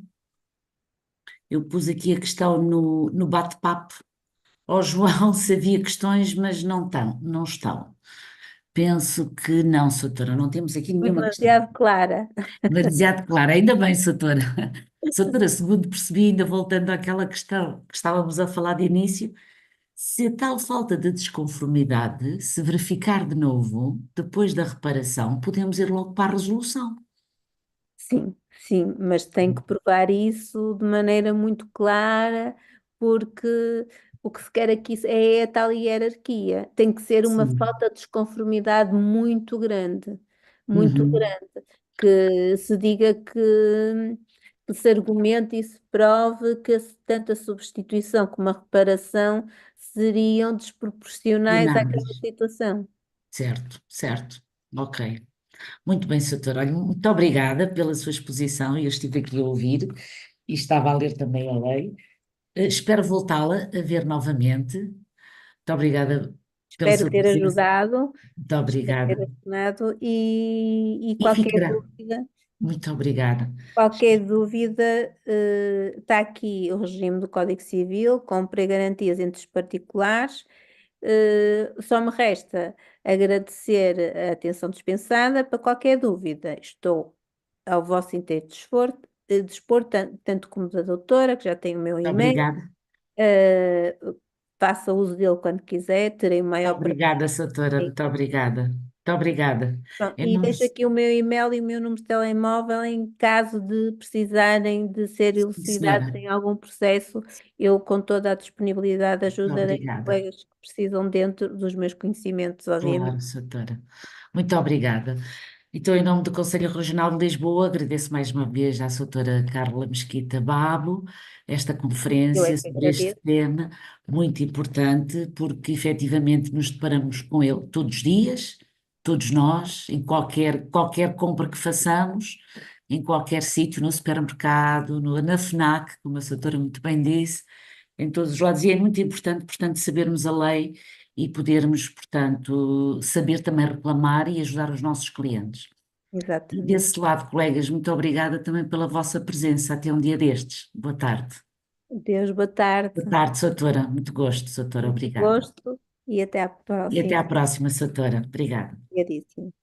Speaker 1: Eu pus aqui a questão no bate-papo ao João se havia questões, mas não estão, não estão. Penso que não, doutora, não temos aqui
Speaker 2: Foi
Speaker 1: nenhuma questão.
Speaker 2: demasiado clara.
Speaker 1: Demasiado claro, ainda bem, doutora. Doutora, segundo percebi, ainda voltando àquela questão que estávamos a falar de início, Se a tal falta de desconformidade se verificar de novo, depois da reparação, podemos ir logo para a resolução.
Speaker 2: Sim, sim, mas tem que provar isso de maneira muito clara, porque o que se quer aqui é a tal hierarquia. Tem que ser uma
Speaker 1: Sim.
Speaker 2: falta de desconformidade muito
Speaker 1: Uhum.
Speaker 2: grande, que se diga que se argumente e se prove que tanto a substituição como a reparação seriam desproporcionais àquela
Speaker 1: Finais.
Speaker 2: situação.
Speaker 1: Certo, certo. Ok. Muito bem, doutora. Olha, muito obrigada pela sua exposição. Eu estive aqui a ouvir e estava a ler também a lei. Espero voltá-la a ver novamente. Muito obrigada pela
Speaker 2: Espero
Speaker 1: sua
Speaker 2: ter
Speaker 1: presença.
Speaker 2: ajudado.
Speaker 1: Muito
Speaker 2: Espero ter
Speaker 1: obrigada.
Speaker 2: ajudado e
Speaker 1: E ficará. Muito obrigada.
Speaker 2: qualquer dúvida, está aqui o regime do Código Civil, compra e garantias entre os particulares. Só me resta agradecer a atenção dispensada. Para qualquer dúvida, estou ao vosso inteiro dispor, tanto como da doutora, que já tem o meu
Speaker 1: Muito
Speaker 2: e-mail.
Speaker 1: obrigada.
Speaker 2: eh, Faça uso dele quando quiser, terei o
Speaker 1: Muito
Speaker 2: maior prazer.
Speaker 1: obrigada, doutora. Muito obrigada. Muito obrigada.
Speaker 2: Pronto,
Speaker 1: Em
Speaker 2: e
Speaker 1: nome
Speaker 2: deixo aqui o meu e-mail e o meu número de telemóvel em caso de precisarem de ser
Speaker 1: Sim,
Speaker 2: elucidados
Speaker 1: senhora.
Speaker 2: em algum processo. Eu, com toda a disponibilidade,
Speaker 1: Muito
Speaker 2: ajudarei os
Speaker 1: obrigada.
Speaker 2: colegas que precisam dentro dos meus conhecimentos, obviamente.
Speaker 1: Claro, doutora. Muito obrigada. Então, em nome do Conselho Regional de Lisboa, agradeço mais uma vez à doutora Carla Mesquita Babo esta
Speaker 2: Eu é
Speaker 1: conferência
Speaker 2: que
Speaker 1: sobre este
Speaker 2: agradeço.
Speaker 1: tema muito importante, porque efetivamente nos deparamos com ele todos os dias, todos nós, em qualquer compra que façamos, em qualquer sítio, no supermercado, na FNAC, como a doutora muito bem disse, em todos os lados, e é muito importante, portanto, sabermos a lei e podermos, portanto, saber também reclamar e ajudar os nossos clientes. E
Speaker 2: Exatamente.
Speaker 1: desse lado, colegas, muito obrigada também pela vossa presença até um dia destes. Boa tarde.
Speaker 2: Deus, boa tarde,
Speaker 1: Boa tarde, doutora. Muito gosto, doutora.
Speaker 2: muito
Speaker 1: Obrigada.
Speaker 2: gosto e até à
Speaker 1: E até
Speaker 2: próxima.
Speaker 1: à próxima, doutora. Obrigada.
Speaker 2: Obrigadíssimo.